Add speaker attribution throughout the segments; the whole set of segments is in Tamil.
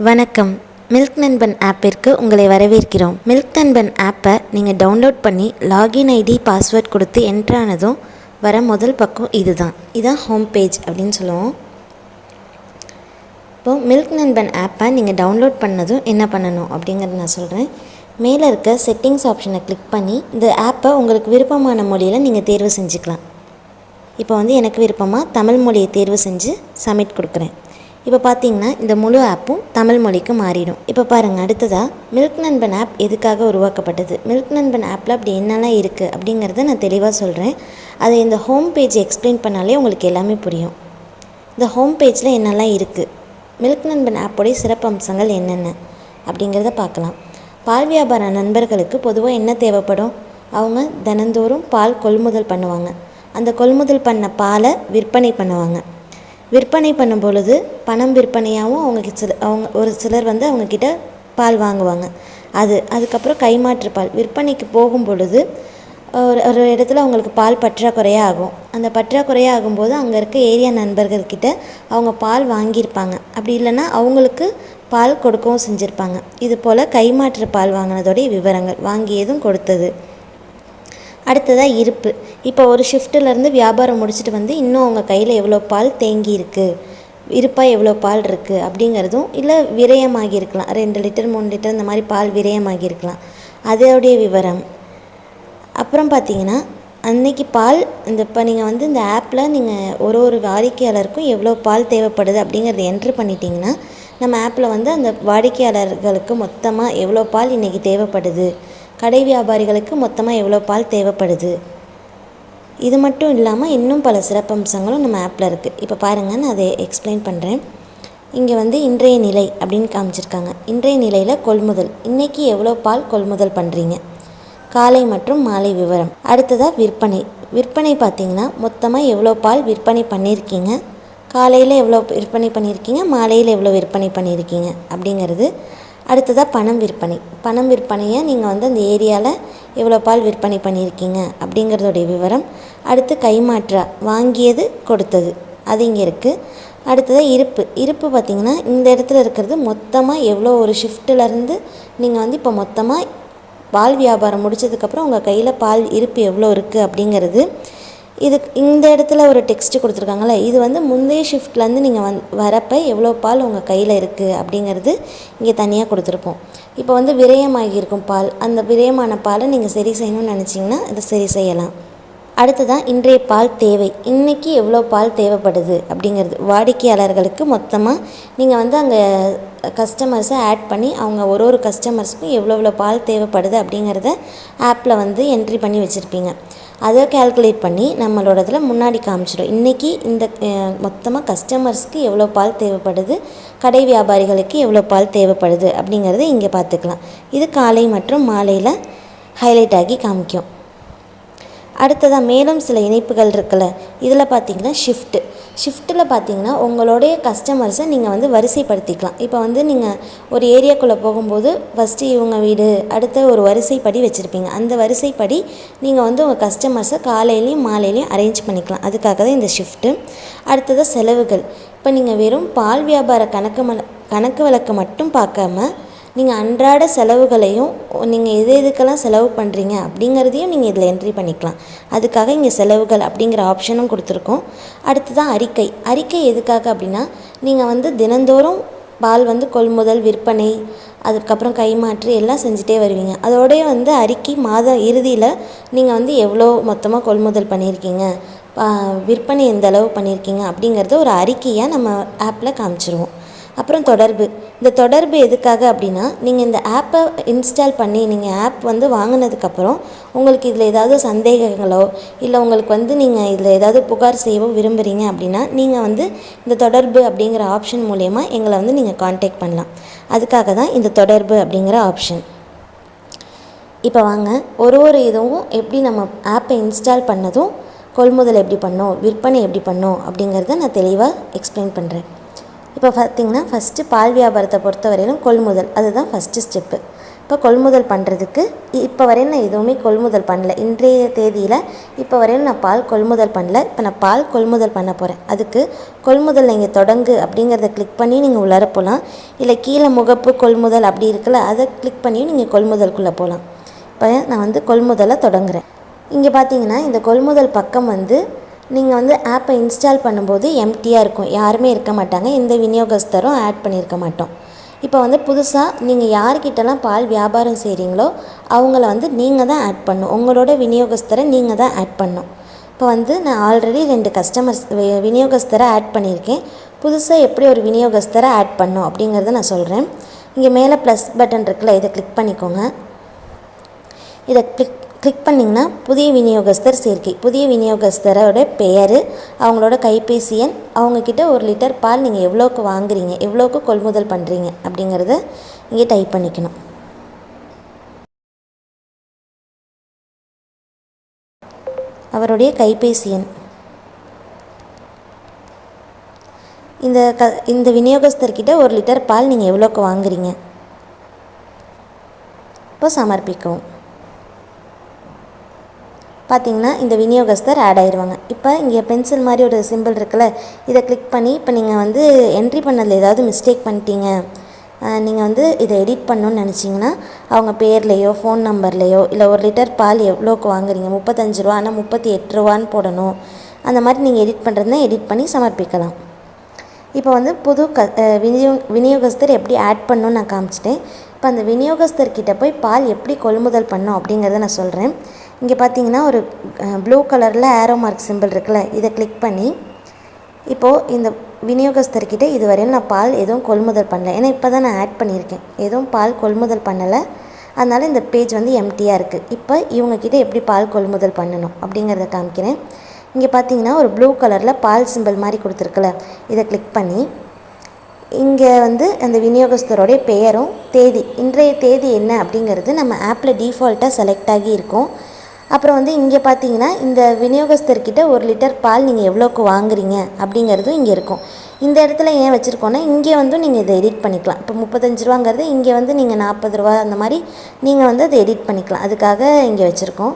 Speaker 1: வணக்கம். மில்க் நண்பன் ஆப்பிற்கு உங்களை வரவேற்கிறோம். மில்க் நண்பன் ஆப்பை நீங்கள் டவுன்லோட் பண்ணி லாகின் ஐடி பாஸ்வேர்ட் கொடுத்து என்ட்ரானதும் வர முதல் பக்கம் இதுதான் ஹோம் பேஜ் அப்படின்னு சொல்லுவோம். இப்போது மில்க் நண்பன் ஆப்பை நீங்கள் டவுன்லோட் பண்ணதும் என்ன பண்ணணும் அப்படிங்கிறத நான் சொல்கிறேன். மேலே இருக்க செட்டிங்ஸ் ஆப்ஷனை கிளிக் பண்ணி இந்த ஆப்பை உங்களுக்கு விருப்பமான மொழியில் நீங்கள் தேர்வு செஞ்சுக்கலாம். இப்போ எனக்கு விருப்பமாக தமிழ் மொழியை தேர்வு செஞ்சு சப்மிட் கொடுக்குறேன். இப்போ பார்த்தீங்கன்னா இந்த முழு ஆப்பும் தமிழ் மொழிக்கு மாறிடும். இப்போ பாருங்கள், அடுத்ததாக மில்க் நண்பன் ஆப் எதுக்காக உருவாக்கப்பட்டது, மில்க் நண்பன் ஆப்பில் அப்படி என்னெல்லாம் இருக்குது அப்படிங்கிறத நான் தெளிவாக சொல்கிறேன். அதை இந்த ஹோம் பேஜ் எக்ஸ்பிளைன் பண்ணாலே உங்களுக்கு எல்லாமே புரியும். இந்த ஹோம் பேஜில் என்னெல்லாம் இருக்குது, மில்க் நண்பன் ஆப்போடைய சிறப்பம்சங்கள் என்னென்ன அப்படிங்கிறத பார்க்கலாம். பால் வியாபார நண்பர்களுக்கு பொதுவாக என்ன தேவைப்படும், அவங்க தினந்தோறும் பால் கொள்முதல் பண்ணுவாங்க. அந்த கொள்முதல் பண்ண பாலை விற்பனை பண்ணுவாங்க. விற்பனை பண்ணும் பொழுது பணம் விற்பனையாகவும் அவங்க ஒரு சிலர் அவங்கக்கிட்ட பால் வாங்குவாங்க. அதுக்கப்புறம் கைமாற்று பால் விற்பனைக்கு போகும் பொழுது ஒரு இடத்துல அவங்களுக்கு பால் பற்றாக்குறையாக ஆகும். அந்த பற்றாக்குறையாக ஆகும்போது அங்கே இருக்க ஏரியா நண்பர்கள்கிட்ட அவங்க பால் வாங்கியிருப்பாங்க. அப்படி இல்லைன்னா அவங்களுக்கு பால் கொடுக்கவும் செஞ்சுருப்பாங்க. இது போல் கைமாற்று பால் வாங்கினதோடைய விவரங்கள், வாங்கியதும் கொடுத்தது. அடுத்ததாக இருப்பு. இப்போ ஒரு ஷிஃப்ட்டிலேருந்து வியாபாரம் முடிச்சுட்டு இன்னும் அவங்க கையில் எவ்வளோ பால் தேங்கி இருக்குது, இருப்பாக எவ்வளோ பால் இருக்குது அப்படிங்கிறதும், இல்லை விரயமாகி இருக்கலாம், 2 லிட்டர் 3 லிட்டர் இந்த மாதிரி பால் விரயமாகி இருக்கலாம், அதோடைய விவரம். அப்புறம் பார்த்திங்கன்னா அன்னைக்கு பால் இப்போ நீங்கள் இந்த ஆப்பில் நீங்கள் ஒரு வாடிக்கையாளருக்கும் எவ்வளோ பால் தேவைப்படுது அப்படிங்கிறத என்ட்ரு பண்ணிட்டீங்கன்னா நம்ம ஆப்பில் அந்த வாடிக்கையாளர்களுக்கு மொத்தமாக எவ்வளோ பால் இன்றைக்கி தேவைப்படுது, கடை வியாபாரிகளுக்கு மொத்தமாக எவ்வளோ பால் தேவைப்படுது. இது மட்டும் இல்லாமல் இன்னும் பல சிறப்பம்சங்களும் நம்ம ஆப்பில் இருக்குது. இப்போ பாருங்கள், நான் அதை எக்ஸ்பிளைன் பண்ணுறேன். இங்கே இன்றைய நிலை அப்படின்னு காமிச்சிருக்காங்க. இன்றைய நிலையில் கொள்முதல், இன்றைக்கி எவ்வளோ பால் கொள்முதல் பண்ணுறீங்க, காலை மற்றும் மாலை விவரம். அடுத்ததாக விற்பனை பார்த்திங்கன்னா மொத்தமாக எவ்வளோ பால் விற்பனை பண்ணியிருக்கீங்க, காலையில் எவ்வளோ விற்பனை பண்ணியிருக்கீங்க, மாலையில் எவ்வளோ விற்பனை பண்ணியிருக்கீங்க அப்படிங்கிறது. அடுத்ததாக பணம் விற்பனையை நீங்கள் அந்த ஏரியாவில் எவ்வளோ பால் விற்பனை பண்ணியிருக்கீங்க அப்படிங்கிறதோடைய விவரம். அடுத்து கைமாற்றா வாங்கியது கொடுத்தது, அது இங்கே இருக்குது. அடுத்ததாக இருப்பு பார்த்திங்கன்னா இந்த இடத்துல இருக்கிறது மொத்தமாக எவ்வளோ ஒரு ஷிஃப்ட்டிலேருந்து நீங்கள் இப்போ மொத்தமாக பால் வியாபாரம் முடித்ததுக்கப்புறம் உங்கள் கையில் பால் இருப்பு எவ்வளோ இருக்குது அப்படிங்கிறது. இந்த இடத்துல ஒரு டெக்ஸ்ட்டு கொடுத்துருக்காங்களே, இது முந்தைய ஷிஃப்ட்லேருந்து நீங்கள் வரப்போ எவ்வளோ பால் உங்கள் கையில் இருக்குது அப்படிங்கிறது இங்கே தனியாக கொடுத்துருப்போம். இப்போ விரயமாகியிருக்கும் பால், அந்த விரயமான பாலை நீங்கள் சரி செய்யணும்னு நினச்சிங்கன்னா இதை சரி செய்யலாம். அடுத்ததான் இன்றைய பால் தேவை, இன்றைக்கி எவ்வளோ பால் தேவைப்படுது அப்படிங்கிறது. வாடிக்கையாளர்களுக்கு மொத்தமாக நீங்கள் அங்கே கஸ்டமர்ஸை ஆட் பண்ணி அவங்க ஒரு கஸ்டமர்ஸுக்கும் எவ்வளோ பால் தேவைப்படுது அப்படிங்கிறத ஆப்பில் என்ட்ரி பண்ணி வச்சுருப்பீங்க. அதை கால்குலேட் பண்ணி நம்மளோட இதில் முன்னாடி காமிச்சிடும். இன்றைக்கி இந்த மொத்தமாக கஸ்டமர்ஸ்க்கு எவ்வளோ பால் தேவைப்படுது, கடை வியாபாரிகளுக்கு எவ்வளோ பால் தேவைப்படுது அப்படிங்கிறத இங்கே பார்த்துக்கலாம். இது காலை மற்றும் மாலையில் ஹைலைட் ஆகி காமிக்கும். அடுத்ததாக மேலும் சில இணைப்புகள் இருக்குல்ல, இதில் பார்த்திங்கன்னா ஷிஃப்ட்டில் பார்த்திங்கன்னா உங்களுடைய கஸ்டமர்ஸை நீங்கள் வரிசைப்படுத்திக்கலாம். இப்போ நீங்கள் ஒரு ஏரியாக்குள்ளே போகும்போது ஃபஸ்ட்டு இவங்க வீடு, அடுத்த ஒரு வரிசைப்படி வச்சுருப்பீங்க. அந்த வரிசைப்படி நீங்கள் உங்கள் கஸ்டமர்ஸை காலையிலையும் மாலையிலையும் அரேஞ்ச் பண்ணிக்கலாம். அதுக்காக தான் இந்த ஷிஃப்ட்டு. அடுத்ததாக செலவுகள். இப்போ நீங்கள் வெறும் பால் வியாபார கணக்கு வழக்கு மட்டும் பார்க்காம நீங்கள் அன்றாட செலவுகளையும் நீங்கள் எதுக்கெல்லாம் செலவு பண்ணுறீங்க அப்படிங்கிறதையும் நீங்கள் இதில் என்ட்ரி பண்ணிக்கலாம். அதுக்காக இங்கே செலவுகள் அப்படிங்கிற ஆப்ஷனும் கொடுத்துருக்கோம். அடுத்ததான் அறிக்கை எதுக்காக அப்படின்னா நீங்கள் தினந்தோறும் பால் கொள்முதல், விற்பனை, அதுக்கப்புறம் கைமாற்று எல்லாம் செஞ்சுட்டே வருவீங்க. அதோடய அறிக்கை மாத இறுதியில் நீங்கள் எவ்வளோ மொத்தமாக கொள்முதல் பண்ணியிருக்கீங்க, விற்பனை எந்த அளவு பண்ணியிருக்கீங்க அப்படிங்கிறத ஒரு அறிக்கையாக நம்ம ஆப்பில் காமிச்சிருவோம். அப்புறம் இந்த தொடர்பு எதுக்காக அப்படின்னா நீங்கள் இந்த ஆப்பை இன்ஸ்டால் பண்ணி நீங்கள் ஆப் வாங்கினதுக்கப்புறம் உங்களுக்கு இதில் ஏதாவது சந்தேகங்களோ இல்லை உங்களுக்கு நீங்கள் இதில் ஏதாவது புகார் செய்யவோ விரும்புகிறீங்க அப்படின்னா நீங்கள் இந்த தொடர்பு அப்படிங்கிற ஆப்ஷன் மூலயமா எங்களை நீங்கள் கான்டாக்ட் பண்ணலாம். அதுக்காக தான் இந்த தொடர்பு அப்படிங்கிற ஆப்ஷன். இப்போ வாங்க ஒரு இதுவும் எப்படி நம்ம ஆப்பை இன்ஸ்டால் பண்ணதும் கொள்முதல் எப்படி பண்ணோம், விற்பனை எப்படி பண்ணோம் அப்படிங்கிறத நான் தெளிவாக எக்ஸ்பிளைன் பண்ணுறேன். இப்போ பார்த்திங்கன்னா ஃபஸ்ட்டு பால் வியாபாரத்தை பொறுத்த வரையிலும் கொள்முதல், அதுதான் ஃபஸ்ட்டு ஸ்டெப்பு. இப்போ கொள்முதல் பண்ணுறதுக்கு இப்போ வரையும் நான் எதுவுமே கொள்முதல் பண்ணல. இன்றைய தேதியில் இப்போ வரையும் நான் பால் கொள்முதல் பண்ணல. இப்போ நான் பால் கொள்முதல் பண்ண போகிறேன். அதுக்கு கொள்முதல் நீங்கள் தொடங்கு அப்படிங்கிறத கிளிக் பண்ணி நீங்கள் உள்ளார போகலாம். இல்லை கீழே முகப்பு கொள்முதல் அப்படி இருக்குல்ல, அதை கிளிக் பண்ணி நீங்கள் கொள்முதலுக்குள்ளே போகலாம். இப்போ நான் வந்து கொள்முதலை தொடங்குறேன். இங்கே பார்த்தீங்கன்னா இந்த கொள்முதல் பக்கம் வந்து நீங்கள் வந்து ஆப்பை இன்ஸ்டால் பண்ணும்போது எம்டியாக இருக்கும், யாருமே இருக்க மாட்டாங்க, எந்த விநியோகஸ்தரும் ஆட் பண்ணியிருக்க மாட்டோம். இப்போ வந்து புதுசாக நீங்கள் யார்கிட்டலாம் பால் வியாபாரம் செய்கிறீங்களோ அவங்கள வந்து நீங்கள் தான் ஆட் பண்ணணும். உங்களோட விநியோகஸ்தரை நீங்கள் தான் ஆட் பண்ணணும். இப்போ வந்து நான் ஆல்ரெடி 2 கஸ்டமர்ஸ் விநியோகஸ்தரை ஆட் பண்ணியிருக்கேன். புதுசாக எப்படி ஒரு விநியோகஸ்தரை ஆட் பண்ணணும் அப்படிங்கிறத நான் சொல்கிறேன். இங்கே மேலே ப்ளஸ் பட்டன் இருக்குல்ல, இதை கிளிக் பண்ணிக்கோங்க. இதை கிளிக் பண்ணிங்கன்னா புதிய விநியோகஸ்தர் சேர்க்கை, புதிய விநியோகஸ்தரோட பெயர், அவங்களோட கைபேசி எண், அவங்கக்கிட்ட 1 லிட்டர் பால் நீங்கள் எவ்வளோக்கு வாங்குறீங்க, எவ்வளோக்கு கொள்முதல் பண்ணுறீங்க அப்படிங்கிறத இங்கே டைப் பண்ணிக்கணும். அவருடைய கைபேசி எண், இந்த விநியோகஸ்தர்கிட்ட 1 லிட்டர் பால் நீங்கள் எவ்வளோக்கு வாங்குறீங்க, இப்போ சமர்ப்பிக்கவும். பார்த்திங்கன்னா இந்த விநியோகஸ்தர் ஆட் ஆயிடுவாங்க. இப்போ இங்கே பென்சில் மாதிரி ஒரு சிம்பிள் இருக்குல்ல, இதை கிளிக் பண்ணி இப்போ நீங்கள் வந்து என்ட்ரி பண்ணதில் ஏதாவது மிஸ்டேக் பண்ணிட்டீங்க, நீங்கள் வந்து இதை எடிட் பண்ணணுன்னு நினச்சிங்கன்னா அவங்க பேர்லேயோ ஃபோன் நம்பர்லேயோ இல்லை 1 லிட்டர் பால் எவ்வளோக்கு வாங்குறீங்க, 35 ரூபா ஆனால் 38 ரூபான்னு போடணும், அந்த மாதிரி நீங்கள் எடிட் பண்ணுறதுனா எடிட் பண்ணி சமர்ப்பிக்கலாம். இப்போ வந்து புது விநியோகஸ்தர் எப்படி ஆட் பண்ணணும்னு நான் காமிச்சிட்டேன். இப்போ அந்த விநியோகஸ்தர்கிட்ட போய் பால் எப்படி கொள்முதல் பண்ணோம் அப்படிங்கிறத நான் சொல்கிறேன். இங்கே பார்த்தீங்கன்னா ஒரு ப்ளூ கலரில் ஆரோ மார்க் சிம்பிள் இருக்குல்ல, இதை கிளிக் பண்ணி இப்போது இந்த விநியோகஸ்தர்கிட்ட இதுவரையும் நான் பால் எதுவும் கொள்முதல் பண்ணலை, ஏன்னா இப்போ தான் நான் ஆட் பண்ணியிருக்கேன், எதுவும் பால் கொள்முதல் பண்ணலை, அதனால் இந்த பேஜ் வந்து எம்டியாக இருக்குது. இப்போ இவங்கக்கிட்ட எப்படி பால் கொள்முதல் பண்ணணும் அப்படிங்கிறத காமிக்கிறேன். இங்கே பார்த்தீங்கன்னா ஒரு ப்ளூ கலரில் பால் சிம்பிள் மாதிரி கொடுத்துருக்குல்ல, இதை கிளிக் பண்ணி இங்கே வந்து அந்த விநியோகஸ்தரோடைய பெயரும் தேதி, இன்றைய தேதி என்ன அப்படிங்கிறது நம்ம ஆப்பில் டிஃபால்ட்டாக செலக்ட் ஆகி இருக்கும். அப்புறம் வந்து இங்கே பார்த்தீங்கன்னா இந்த விநியோகஸ்தர்கிட்ட 1 லிட்டர் பால் நீங்கள் எவ்வளோக்கு வாங்குறீங்க அப்படிங்கிறதும் இங்கே இருக்கும். இந்த இடத்துல ஏன் வச்சுருக்கோன்னா இங்கே வந்து நீங்கள் இதை எடிட் பண்ணிக்கலாம். இப்போ 35 ரூபாங்கிறது இங்கே வந்து நீங்கள் 40 ரூபா அந்த மாதிரி நீங்கள் வந்து அதை எடிட் பண்ணிக்கலாம், அதுக்காக இங்கே வச்சுருக்கோம்.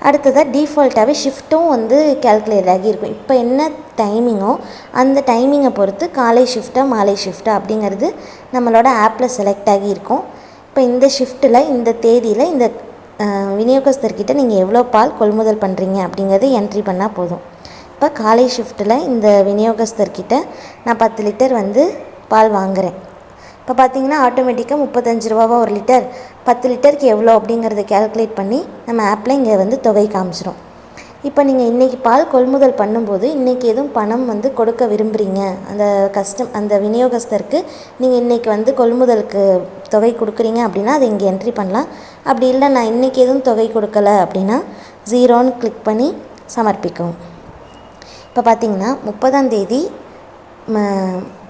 Speaker 1: அடுத்ததாக டிஃபால்ட்டாகவே ஷிஃப்ட்டும் வந்து கேல்குலேட் ஆகியிருக்கும். இப்போ என்ன டைமிங்கோ அந்த டைமிங்கை பொறுத்து காலை ஷிஃப்ட்டா மாலை ஷிஃப்ட்டா அப்படிங்கிறது நம்மளோட ஆப்பில் செலக்ட் ஆகியிருக்கும். இப்போ இந்த ஷிஃப்ட்டில் இந்த தேதியில் இந்த விநியோகஸ்தர்கிட்ட நீங்கள் எவ்வளோ பால் கொள்முதல் பண்ணுறீங்க அப்படிங்கிறது என்ட்ரி பண்ணால் போதும். இப்போ காலை ஷிஃப்ட்டில் இந்த விநியோகஸ்தர்கிட்ட நான் 10 லிட்டர் வந்து பால் வாங்குகிறேன். இப்போ பார்த்தீங்கன்னா ஆட்டோமேட்டிக்காக 35 ரூபாவா 1 லிட்டர், 10 லிட்டருக்கு எவ்வளோ அப்படிங்கிறத கேல்குலேட் பண்ணி நம்ம ஆப்பில் இங்கே வந்து தொகை காமிச்சிடும். இப்போ நீங்கள் இன்றைக்கி பால் கொள்முதல் பண்ணும்போது இன்றைக்கி எதுவும் பணம் வந்து கொடுக்க விரும்புகிறீங்க அந்த விநியோகஸ்தருக்கு நீங்கள் இன்றைக்கி வந்து கொள்முதலுக்கு தொகை கொடுக்குறீங்க அப்படின்னா அதை இங்கே என்ட்ரி பண்ணலாம். அப்படி இல்லை நான் இன்றைக்கி எதுவும் தொகை கொடுக்கல அப்படின்னா 0ன்னு கிளிக் பண்ணி சமர்ப்பிக்கவும். இப்போ பார்த்தீங்கன்னா 30ஆம் தேதி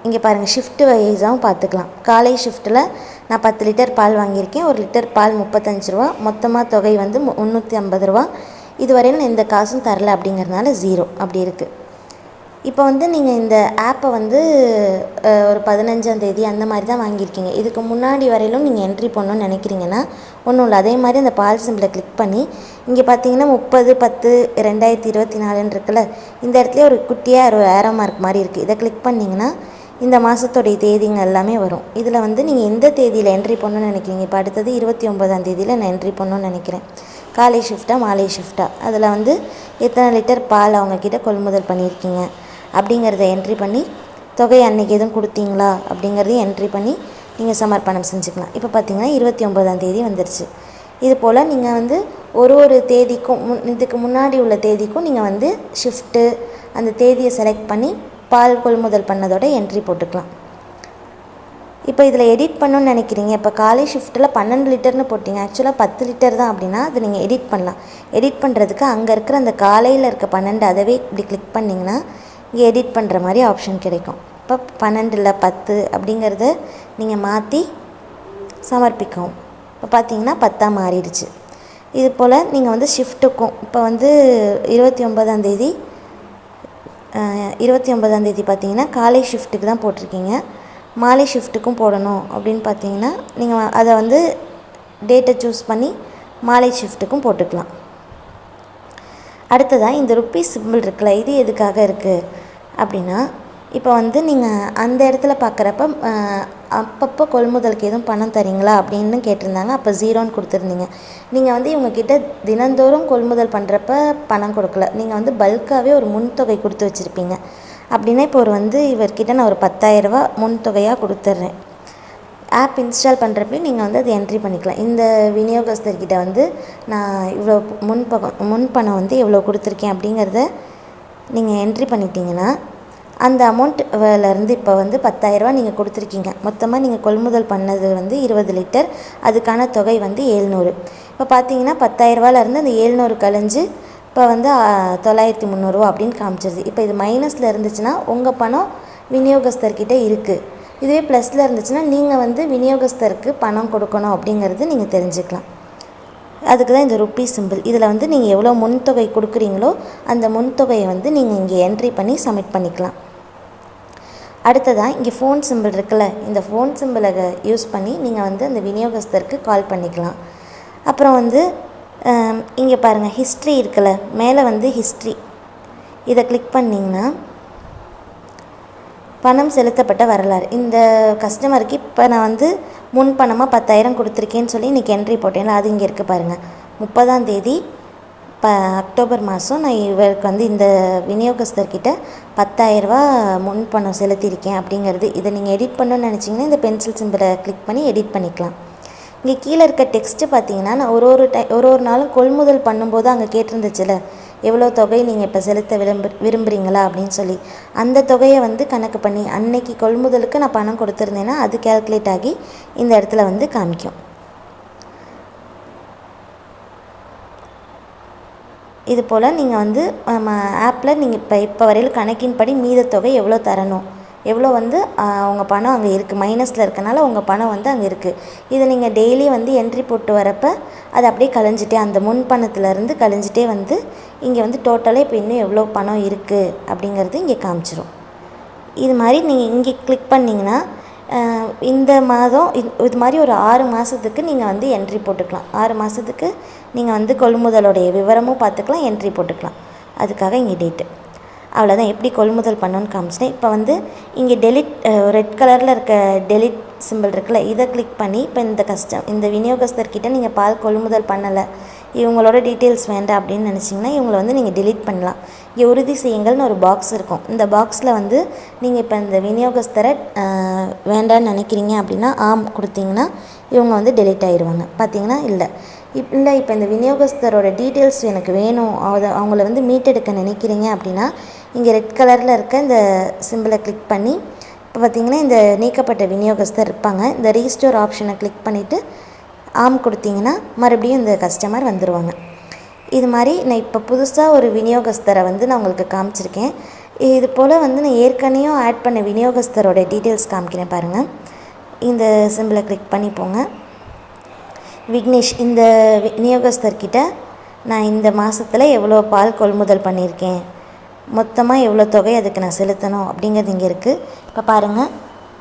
Speaker 1: இங்கே பாருங்கள் ஷிஃப்ட் வைஸாகவும் பார்த்துக்கலாம். காலை ஷிஃப்ட்டில் நான் 10 லிட்டர் பால் வாங்கியிருக்கேன், 1 லிட்டர் பால் 35 ரூபா, மொத்தமாக தொகை வந்து 350 ரூபா, இதுவரையும் நான் எந்த காசும் தரல அப்படிங்கிறதுனால 0 அப்படி இருக்குது. இப்போ வந்து நீங்கள் இந்த ஆப்பை வந்து ஒரு 15ஆம் தேதி அந்த மாதிரி தான் வாங்கியிருக்கீங்க. இதுக்கு முன்னாடி வரையிலும் நீங்கள் என்ட்ரி பண்ணணும்னு நினைக்கிறீங்கன்னா ஒன்றும் இல்லை, அதே மாதிரி அந்த பால் சிம்பிளை கிளிக் பண்ணி இங்கே பார்த்தீங்கன்னா 30/10/2024 இருக்குல்ல, இந்த இடத்துல ஒரு குட்டியாக ஒரு ஏரோ மார்க் மாதிரி இருக்குது, இதை கிளிக் பண்ணிங்கன்னா இந்த மாதத்துடைய தேதிங்க எல்லாமே வரும். இதில் வந்து நீங்கள் எந்த தேதியில் என்ட்ரி பண்ணணும்னு நினைக்கிறீங்க, இப்போ அடுத்தது 29ஆம் தேதியில் நான் என்ட்ரி பண்ணணும்னு நினைக்கிறேன், காலை ஷிஃப்ட்டா மாலை ஷிஃப்ட்டா, அதில் வந்து எத்தனை லிட்டர் பால் அவங்கக்கிட்ட கொள்முதல் பண்ணியிருக்கீங்க அப்படிங்கிறத என்ட்ரி பண்ணி தொகை அன்றைக்கி எதுவும் கொடுத்தீங்களா அப்படிங்கிறதையும் என்ட்ரி பண்ணி நீங்கள் சமர்ப்பணம் செஞ்சுக்கலாம். இப்போ பார்த்தீங்கன்னா 29ஆம் தேதி வந்துருச்சு. இது போல் நீங்கள் வந்து ஒரு தேதிக்கும் இதுக்கு முன்னாடி உள்ள தேதிக்கும் நீங்கள் வந்து ஷிஃப்ட்டு அந்த தேதியை செலக்ட் பண்ணி பால் கொள்முதல் பண்ணதோட என்ட்ரி போட்டுக்கலாம். இப்போ இதில் எடிட் பண்ணணும்னு நினைக்கிறீங்க, இப்போ காலை ஷிஃப்ட்டில் 12 லிட்டர்னு போட்டிங்க, ஆக்சுவலாக 10 லிட்டர் தான் அப்படின்னா அது நீங்கள் எடிட் பண்ணலாம். எடிட் பண்ணுறதுக்கு அங்கே இருக்கிற அந்த காலையில் இருக்க 12 அதவே இப்படி கிளிக் பண்ணிங்கன்னா இங்கே எடிட் பண்ணுற மாதிரி ஆப்ஷன் கிடைக்கும். இப்போ 12 இல்லை 10 அப்படிங்கிறத நீங்கள் மாற்றி சமர்ப்பிக்கவும். இப்போ பார்த்தீங்கன்னா 10ஆக மாறிடுச்சு. இது போல் நீங்கள் வந்து ஷிஃப்ட்டுக்கும் இப்போ வந்து 29ஆம் தேதி பார்த்தீங்கன்னா காலை ஷிஃப்ட்டுக்கு தான் போட்டிருக்கீங்க, மாலை ஷிஃப்ட்டுக்கும் போடணும் அப்படின்னு பார்த்தீங்கன்னா நீங்கள் அதை வந்து டேட்டை சூஸ் பண்ணி மாலை ஷிஃப்ட்டுக்கும் போட்டுக்கலாம். அடுத்ததாக இந்த ருப்பீஸ் சிம்பிள் இருக்குல்ல, இது எதுக்காக இருக்குது அப்படின்னா, இப்போ வந்து நீங்கள் அந்த இடத்துல பார்க்குறப்ப அப்பப்போ கொள்முதலுக்கு எதுவும் பணம் தரீங்களா அப்படின்னு கேட்டிருந்தாங்க. அப்போ 0ன்னு கொடுத்துருந்தீங்க. நீங்கள் வந்து இவங்கக்கிட்ட தினந்தோறும் கொள்முதல் பண்ணுறப்ப பணம் கொடுக்கல, நீங்கள் வந்து பல்காகவே ஒரு முன்தொகை கொடுத்து வச்சுருப்பீங்க. அப்படின்னா இப்போ இவர்கிட்ட நான் ஒரு 10,000 ரூபா முன்தொகையாக கொடுத்துட்றேன். ஆப் இன்ஸ்டால் பண்ணுறப்ப நீங்கள் வந்து அதை என்ட்ரி பண்ணிக்கலாம். இந்த விநியோகஸ்தர்கிட்ட வந்து நான் இவ்வளோ முன்பணம் வந்து எவ்வளோ கொடுத்துருக்கேன் அப்படிங்கிறத நீங்கள் என்ட்ரி பண்ணிட்டீங்கன்னா, அந்த அமௌண்ட்லேருந்து இப்போ வந்து 10,000 ரூபா நீங்கள் கொடுத்துருக்கீங்க. மொத்தமாக நீங்கள் கொள்முதல் பண்ணது வந்து 20 லிட்டர், அதுக்கான தொகை வந்து 700. இப்போ பார்த்தீங்கன்னா 10,000 ரூபாலேருந்து அந்த 700 கழிஞ்சு இப்போ வந்து 9,300 ரூபா அப்படின்னு காமிச்சிருது. இப்போ இது மைனஸில் இருந்துச்சுன்னா உங்கள் பணம் விநியோகஸ்தர்கிட்ட இருக்குது. இதுவே ப்ளஸில் இருந்துச்சுன்னா நீங்கள் வந்து விநியோகஸ்தருக்கு பணம் கொடுக்கணும் அப்படிங்கிறது நீங்கள் தெரிஞ்சுக்கலாம். அதுக்கு தான் இந்த ருப்பீஸ் சிம்பிள். இதில் வந்து நீங்கள் எவ்வளோ முன்தொகை கொடுக்குறீங்களோ அந்த முன்தொகையை வந்து நீங்கள் இங்கே என்ட்ரி பண்ணி சப்மிட் பண்ணிக்கலாம். அடுத்ததாக இங்கே ஃபோன் சிம்பிள் இருக்குல்ல, இந்த ஃபோன் சிம்பிளை யூஸ் பண்ணி நீங்கள் வந்து அந்த விநியோகஸ்தருக்கு கால் பண்ணிக்கலாம். அப்புறம் வந்து இங்கே பாருங்கள் ஹிஸ்ட்ரி இருக்குல்ல, மேலே வந்து ஹிஸ்ட்ரி இதை கிளிக் பண்ணிங்கன்னா பணம் செலுத்தப்பட்ட வரலாறு. இந்த கஸ்டமருக்கு இப்போ நான் வந்து முன்பணமாக 10,000 கொடுத்துருக்கேன்னு சொல்லி இன்றைக்கி என்ட்ரி போட்டேன்ல, அது இங்கே இருக்குது பாருங்கள். 30ஆம் தேதி அக்டோபர் மாதம் நான் இவருக்கு வந்து இந்த விநியோகஸ்தர்கிட்ட 10,000 ரூபா முன்பணம் செலுத்தியிருக்கேன் அப்படிங்கிறது. இதை நீங்கள் எடிட் பண்ணணும்னு நினச்சிங்கன்னா இந்த பென்சில் சிம்பிளை கிளிக் பண்ணி எடிட் பண்ணிக்கலாம். இங்கே கீழே இருக்க டெக்ஸ்ட்டு பார்த்தீங்கன்னா, நான் ஒரு நாளும் கொள்முதல் பண்ணும்போது அங்கே கேட்டிருந்துச்சுல எவ்வளோ தொகை நீங்கள் இப்போ செலுத்த விரும்புகிறீங்களா அப்படின்னு சொல்லி, அந்த தொகையை வந்து கணக்கு பண்ணி அன்னைக்கு கொள்முதலுக்கு நான் பணம் கொடுத்துருந்தேன்னா அது கேல்குலேட் ஆகி இந்த இடத்துல வந்து காமிக்கும். இது போல் நீங்கள் வந்து ஆப்பில் நீங்கள் இப்போ வரையில் கணக்கின்படி மீத தொகை எவ்வளோ தரணும், எவ்வளோ வந்து அவங்க பணம் அங்கே இருக்குது, மைனஸில் இருக்கனால உங்கள் பணம் வந்து அங்கே இருக்குது. இதை நீங்கள் டெய்லி வந்து என்ட்ரி போட்டு வரப்போ அது அப்படியே கழிஞ்சிட்டே அந்த முன் பணத்துலேருந்து கழிஞ்சிட்டே வந்து இங்கே வந்து டோட்டலாக இப்போ இன்னும் எவ்வளோ பணம் இருக்குது அப்படிங்கிறது இங்கே காமிச்சிரும். இது மாதிரி நீங்கள் இங்கே கிளிக் பண்ணிங்கன்னா இந்த மாதம் இது மாதிரி ஒரு 6 மாதத்துக்கு நீங்கள் வந்து என்ட்ரி போட்டுக்கலாம். 6 மாதத்துக்கு நீங்கள் வந்து கொள்முதலுடைய விவரமும் பார்த்துக்கலாம், என்ட்ரி போட்டுக்கலாம். அதுக்காக இங்கே டேட்டு அவ்வளோதான். எப்படி கொள்முதல் பண்ணணும்னு காமிச்சிட்டேன். இப்போ வந்து இங்கே டெலிட் ரெட் கலரில் இருக்க டெலிட் சிம்பிள் இருக்குல்ல, இதை கிளிக் பண்ணி இப்போ இந்த விநியோகஸ்தர்கிட்ட நீங்கள் பால் கொள்முதல் பண்ணலை, இவங்களோட டீட்டெயில்ஸ் வேண்டாம் அப்படின்னு நினச்சிங்கன்னா இவங்களை வந்து நீங்கள் டெலிட் பண்ணலாம். இங்கே உறுதி செய்யுங்கள்னு ஒரு பாக்ஸ் இருக்கும். இந்த பாக்ஸில் வந்து நீங்கள் இப்போ இந்த விநியோகஸ்தரை வேண்டான்னு நினைக்கிறீங்க அப்படின்னா ஆம் கொடுத்தீங்கன்னா இவங்க வந்து டெலிட் ஆகிடுவாங்க. பார்த்தீங்கன்னா இல்லை இப்போ இந்த விநியோகஸ்தரோட டீட்டெயில்ஸ் எனக்கு வேணும், அவங்கள வந்து மீட்டெடுக்க நினைக்கிறீங்க அப்படின்னா இங்கே ரெட் கலரில் இருக்க இந்த சிம்பிளை கிளிக் பண்ணி இப்போ பார்த்திங்கன்னா இந்த நீக்கப்பட்ட விநியோகஸ்தர் இருப்பாங்க. இந்த ரீஸ்டோர் ஆப்ஷனை கிளிக் பண்ணிவிட்டு ஆம் கொடுத்தீங்கன்னா மறுபடியும் இந்த கஸ்டமர் வந்துடுவாங்க. இது மாதிரி நான் இப்போ புதுசாக ஒரு விநியோகஸ்தரை வந்து நான் உங்களுக்கு காமிச்சிருக்கேன். இது போல் வந்து நான் ஏற்கனவே ஆட் பண்ண விநியோகஸ்தரோட டீட்டெயில்ஸ் காமிக்கிறேன் பாருங்கள். இந்த சிம்பிளை கிளிக் பண்ணி போங்க. விக்னேஷ், இந்த விநியோகஸ்தர்கிட்ட நான் இந்த மாதத்தில் எவ்வளோ பால் கொள்முதல் பண்ணியிருக்கேன், மொத்தமாக எவ்வளோ தொகை அதுக்கு நான் செலுத்தணும் அப்படிங்கிறது இங்கே இருக்குது. இப்போ பாருங்கள்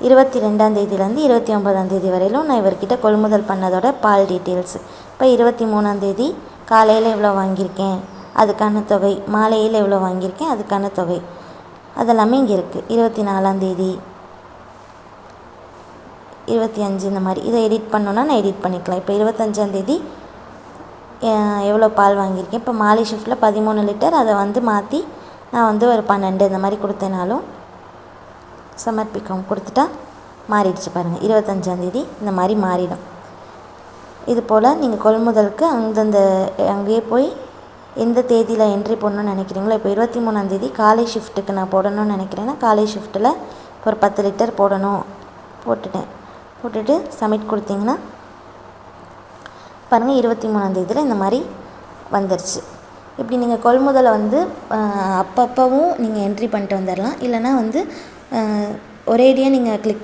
Speaker 1: 22ஆம் தேதியிலேருந்து 29ஆம் தேதி வரையிலும் நான் இவர்கிட்ட கொள்முதல் பண்ணதோட பால் டீட்டெயில்ஸு. இப்போ 23ஆம் தேதி காலையில் எவ்வளோ வாங்கியிருக்கேன் அதுக்கான தொகை, மாலையில் எவ்வளோ வாங்கியிருக்கேன் அதுக்கான தொகை, அதெல்லாமே இங்கே இருக்குது. 24ஆம் தேதி 25 இந்த மாதிரி இதை எடிட் பண்ணோன்னா நான் எடிட் பண்ணிக்கலாம். இப்போ 25ஆம் தேதி எவ்வளோ பால் வாங்கியிருக்கேன், இப்போ மாலை ஷிஃப்ட்டில் 13 லிட்டர், அதை வந்து மாற்றி நான் வந்து ஒரு 12 இந்த மாதிரி கொடுத்தேனாலும் சமர்ப்பிக்கவும் கொடுத்துட்டா மாறிடுச்சு பாருங்கள். 25ஆம் தேதி இந்த மாதிரி மாறிடும். இது போல் நீங்கள் கொள்முதலுக்கு அங்கேயே போய் எந்த தேதியில் என்ட்ரி போடணும்னு நினைக்கிறீங்களோ, இப்போ 23ஆம் தேதி காலை ஷிஃப்ட்டுக்கு நான் போடணும்னு நினைக்கிறேன்னா காலை ஷிஃப்ட்டில் ஒரு 10 லிட்டர் போட்டுட்டு சப்மிட் கொடுத்தீங்கன்னா பாருங்கள் 23ஆம் தேதியில் இந்த மாதிரி வந்துருச்சு. இப்படி நீங்கள் கொள்முதலை வந்து அப்பப்பவும் நீங்கள் என்ட்ரி பண்ணிட்டு வந்துடலாம். இல்லைனா வந்து ஒரேடியாக நீங்கள்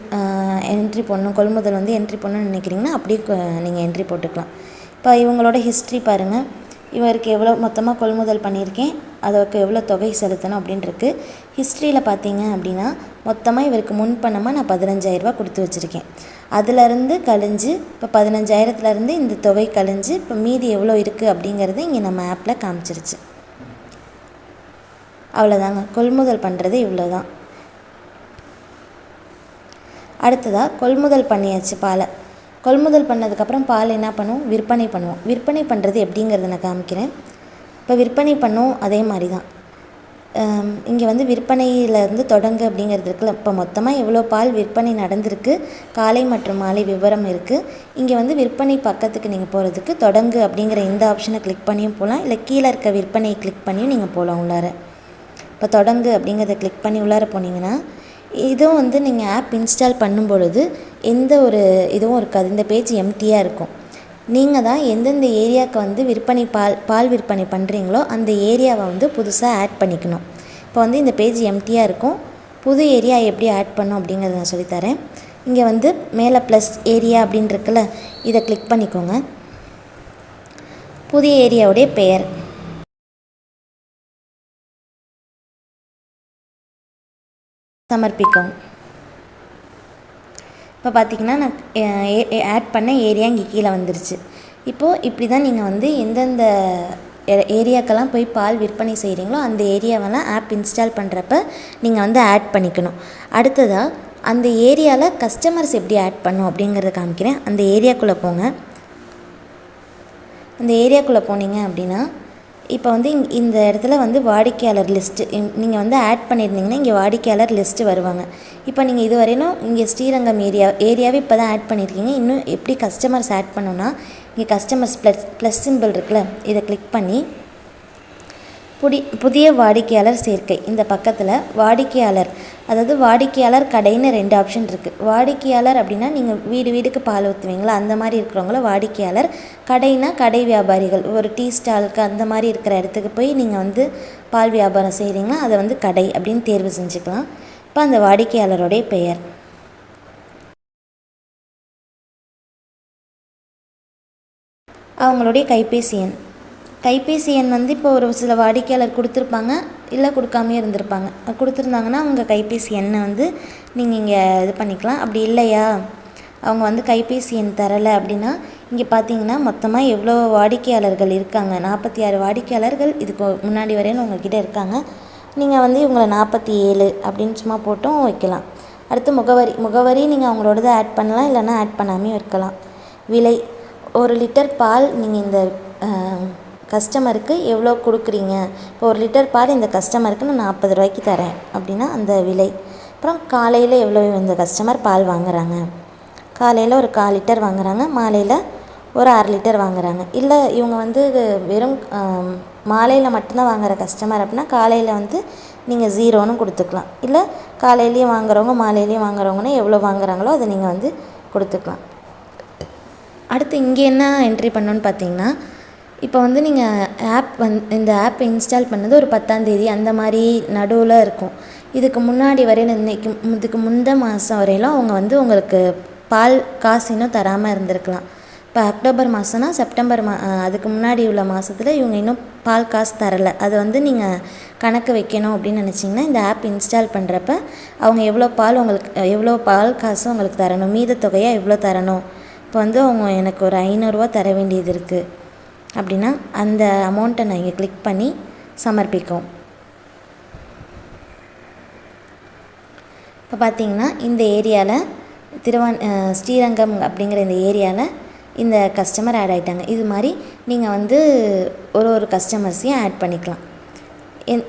Speaker 1: என்ட்ரி பண்ணணும், கொள்முதல் வந்து என்ட்ரி பண்ணணும்னு நினைக்கிறீங்கன்னா அப்படியே நீங்கள் என்ட்ரி போட்டுக்கலாம். இப்போ இவங்களோட ஹிஸ்ட்ரி பாருங்கள். இவருக்கு எவ்வளோ மொத்தமாக கொள்முதல் பண்ணியிருக்கேன், அதற்கு எவ்வளோ தொகை செலுத்தணும் அப்படின்ட்டுருக்கு. ஹிஸ்ட்ரியில் பார்த்தீங்க அப்படின்னா மொத்தமாக இவருக்கு முன்பணமாக நான் 15,000 ரூபா கொடுத்து வச்சுருக்கேன். அதிலேருந்து கழிஞ்சு இப்போ 15,000லேருந்து இந்த தொகை கழிஞ்சு இப்போ மீதி எவ்வளோ இருக்குது அப்படிங்கிறது இங்கே நம்ம ஆப்பில் காமிச்சிருச்சு. அவ்வளோதாங்க, கொள்முதல் பண்ணுறது இவ்வளோ தான். அடுத்ததாக கொள்முதல் பண்ணியாச்சு பாலை. கொள்முதல் பண்ணதுக்கப்புறம் பால் என்ன பண்ணுவோம், விற்பனை பண்ணுவோம். விற்பனை பண்ணுறது எப்படிங்கிறத நான் காமிக்கிறேன். இப்போ விற்பனை பண்ணுவோம் அதே மாதிரி தான். இங்கே வந்து விற்பனையிலேருந்து தொடங்கு அப்படிங்கிறது இருக்குல்ல, இப்போ மொத்தமாக எவ்வளோ பால் விற்பனை நடந்திருக்கு, காலை மற்றும் மாலை விவரம் இருக்குது. இங்கே வந்து விற்பனை பக்கத்துக்கு நீங்கள் போகிறதுக்கு தொடங்கு அப்படிங்கிற இந்த ஆப்ஷனை கிளிக் பண்ணியும் போகலாம், இல்லை கீழே இருக்க விற்பனையை கிளிக் பண்ணியும் நீங்கள் போகலாம் உள்ளார. இப்போ தொடங்கு அப்படிங்கிறத கிளிக் பண்ணி உள்ளார போனீங்கன்னா இதுவும் வந்து நீங்கள் ஆப் இன்ஸ்டால் பண்ணும் பொழுது எந்த ஒரு இதுவும் இருக்காது, இந்த பேஜ் எம்டியாக இருக்கும். நீங்கள் தான் எந்தெந்த ஏரியாவுக்கு வந்து விற்பனை பால் விற்பனை பண்ணுறீங்களோ அந்த ஏரியாவை வந்து புதுசாக ஆட் பண்ணிக்கணும். இப்போ வந்து இந்த பேஜ் எம்டியாக இருக்கும். புது ஏரியா எப்படி ஆட் பண்ணணும் அப்படிங்கிறத நான் சொல்லித்தரேன். இங்கே வந்து மேலே ப்ளஸ் ஏரியா அப்படின்னு இருக்குல்ல, இதை கிளிக் பண்ணிக்கோங்க. புதிய ஏரியாவுடைய பெயர் சமர்ப்பிக்கவும். இப்போ பார்த்திங்கன்னா நான் ஆட் பண்ண ஏரியா இங்கே கீழே வந்துருச்சு. இப்போது இப்படி தான் நீங்கள் வந்து எந்தெந்த ஏரியாக்கெல்லாம் போய் பால் விற்பனை செய்கிறீங்களோ அந்த ஏரியாவெல்லாம் ஆப் இன்ஸ்டால் பண்ணுறப்ப நீங்கள் வந்து ஆட் பண்ணிக்கணும். அடுத்ததாக அந்த ஏரியாவில் கஸ்டமர்ஸ் எப்படி ஆட் பண்ணணும் அப்படிங்கிறத காமிக்கிறேன். அந்த ஏரியாக்குள்ளே போங்க. அந்த ஏரியாக்குள்ளே போனீங்க அப்படின்னா இப்போ வந்து இந்த இடத்துல வந்து வாடிக்கையாளர் லிஸ்ட்டு நீங்கள் வந்து ஆட் பண்ணியிருந்தீங்கன்னா இங்கே வாடிக்கையாளர் லிஸ்ட்டு வருவாங்க. இப்போ நீங்கள் இதுவரையிலும் இங்கே ஸ்ரீரங்கம் ஏரியாவே இப்போ தான் ஆட் பண்ணியிருக்கீங்க. இன்னும் எப்படி கஸ்டமர்ஸ் ஆட் பண்ணணுன்னா இங்கே கஸ்டமர்ஸ் ப்ளஸ் சிம்பிள் இருக்குல்ல, இதை கிளிக் பண்ணி புதிய வாடிக்கையாளர் சேர்க்கை இந்த பக்கத்தில் வாடிக்கையாளர், அதாவது வாடிக்கையாளர் கடைன்னு 2 ஆப்ஷன் இருக்குது. வாடிக்கையாளர் அப்படின்னா நீங்கள் வீடுக்கு பால் ஊற்றுவீங்களா அந்த மாதிரி இருக்கிறவங்கள வாடிக்கையாளர், கடைனா கடை வியாபாரிகள், ஒரு டீ ஸ்டாலுக்கு அந்த மாதிரி இருக்கிற இடத்துக்கு போய் நீங்கள் வந்து பால் வியாபாரம் செய்கிறீங்களா அதை வந்து கடை அப்படின்னு தேர்வு செஞ்சுக்கலாம். இப்போ அந்த வாடிக்கையாளருடைய பெயர், அவங்களுடைய கைபேசி எண் வந்து இப்போ ஒரு சில வாடிக்கையாளர் கொடுத்துருப்பாங்க, இல்லை கொடுக்காமே இருந்திருப்பாங்க. கொடுத்துருந்தாங்கன்னா அவங்க கைபேசி எண்ணை வந்து நீங்கள் இங்கே இது பண்ணிக்கலாம். அப்படி இல்லையா அவங்க வந்து கைபேசி எண் தரலை அப்படின்னா இங்கே பார்த்தீங்கன்னா மொத்தமாக எவ்வளோ வாடிக்கையாளர்கள் இருக்காங்க, 46 வாடிக்கையாளர்கள் இதுக்கு முன்னாடி வரையும் உங்கள்கிட்ட இருக்காங்க. நீங்கள் வந்து இவங்களை 47 அப்படின்னு சும்மா போட்டும் வைக்கலாம். அடுத்து முகவரி நீங்கள் அவங்களோடது ஆட் பண்ணலாம், இல்லைன்னா ஆட் பண்ணாமே இருக்கலாம். விலை, 1 லிட்டர் பால் நீங்கள் இந்த கஸ்டமருக்கு எவ்வளோ கொடுக்குறீங்க, இப்போ 1 லிட்டர் பால் இந்த கஸ்டமருக்கு நான் 40 ரூபாய்க்கு தரேன் அப்படின்னா அந்த விலை. அப்புறம் காலையில் எவ்வளோ இந்த கஸ்டமர் பால் வாங்குகிறாங்க, காலையில் ஒரு 1/4 லிட்டர் வாங்குகிறாங்க, மாலையில் ஒரு 1/2 லிட்டர் வாங்குகிறாங்க. இல்லை இவங்க வந்து வெறும் மாலையில் மட்டும்தான் வாங்குகிற கஸ்டமர் அப்படின்னா காலையில் வந்து நீங்கள் 0ன்னு கொடுத்துக்கலாம். இல்லை காலையிலையும் வாங்குறவங்க மாலையிலையும் வாங்குறவங்கன்னா எவ்வளோ வாங்குகிறாங்களோ அதை நீங்கள் வந்து கொடுத்துக்கலாம். அடுத்து இங்கே என்ன என்ட்ரி பண்ணணுன்னு பார்த்தீங்கன்னா இப்போ வந்து நீங்கள் இந்த ஆப்பை இன்ஸ்டால் பண்ணது ஒரு 10ஆம் தேதி அந்த மாதிரி நடுவில் இருக்கும். இதுக்கு முன்னாடி வரையிலும் இதுக்கு முந்தைய மாதம் வரையிலும் அவங்க வந்து உங்களுக்கு பால் காசு இன்னும் தராமல் இருந்திருக்கலாம். இப்போ அக்டோபர் மாதம்னா செப்டம்பர் அதுக்கு முன்னாடி உள்ள மாதத்தில் இவங்க இன்னும் பால் காசு தரலை. அது வந்து நீங்கள் கணக்கு வைக்கணும் அப்படின்னு நினச்சிங்கன்னா இந்த ஆப் இன்ஸ்டால் பண்ணுறப்ப அவங்க எவ்வளோ பால் காசு உங்களுக்கு தரணும், மீத தொகையாக எவ்வளோ தரணும், இப்போ வந்து அவங்க எனக்கு ஒரு 500 ரூபா தர வேண்டியது இருக்குது அப்படின்னா அந்த அமௌண்ட்டை நான் இங்கே கிளிக் பண்ணி சமர்ப்பிக்கும். இப்போ பார்த்தீங்கன்னா இந்த ஏரியாவில் ஸ்ரீரங்கம் அப்படிங்கிற இந்த ஏரியாவில் இந்த கஸ்டமர் ஆட் ஆகிட்டாங்க. இது மாதிரி நீங்கள் வந்து ஒரு கஸ்டமர்ஸையும் ஆட் பண்ணிக்கலாம்.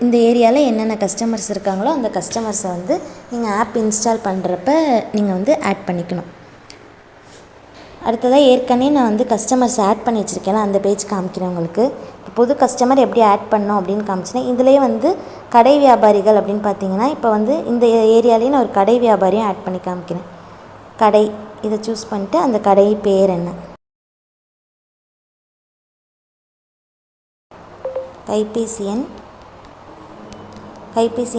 Speaker 1: இந்த ஏரியாவில் என்னென்ன கஸ்டமர்ஸ் இருக்காங்களோ அந்த கஸ்டமர்ஸை வந்து நீங்கள் ஆப் இன்ஸ்டால் பண்ணுறப்ப நீங்கள் வந்து ஆட் பண்ணிக்கணும். அடுத்ததாக ஏற்கனவே நான் வந்து கஸ்டமர்ஸ் ஆட் பண்ணி வச்சுருக்கேன், அந்த பேஜ் காமிக்கிறேன் உங்களுக்கு. இப்போ புது கஸ்டமர் எப்படி ஆட் பண்ணோம் அப்படின்னு காமிச்சினேன். இதுலேயே வந்து கடை வியாபாரிகள் அப்படின்னு பார்த்தீங்கன்னா இப்போ வந்து இந்த ஏரியாலேயே நான் ஒரு கடை வியாபாரியும் ஆட் பண்ணி காமிக்கிறேன். கடை இதை சூஸ் பண்ணிட்டு அந்த கடை பேர் என்ன, கைபேசி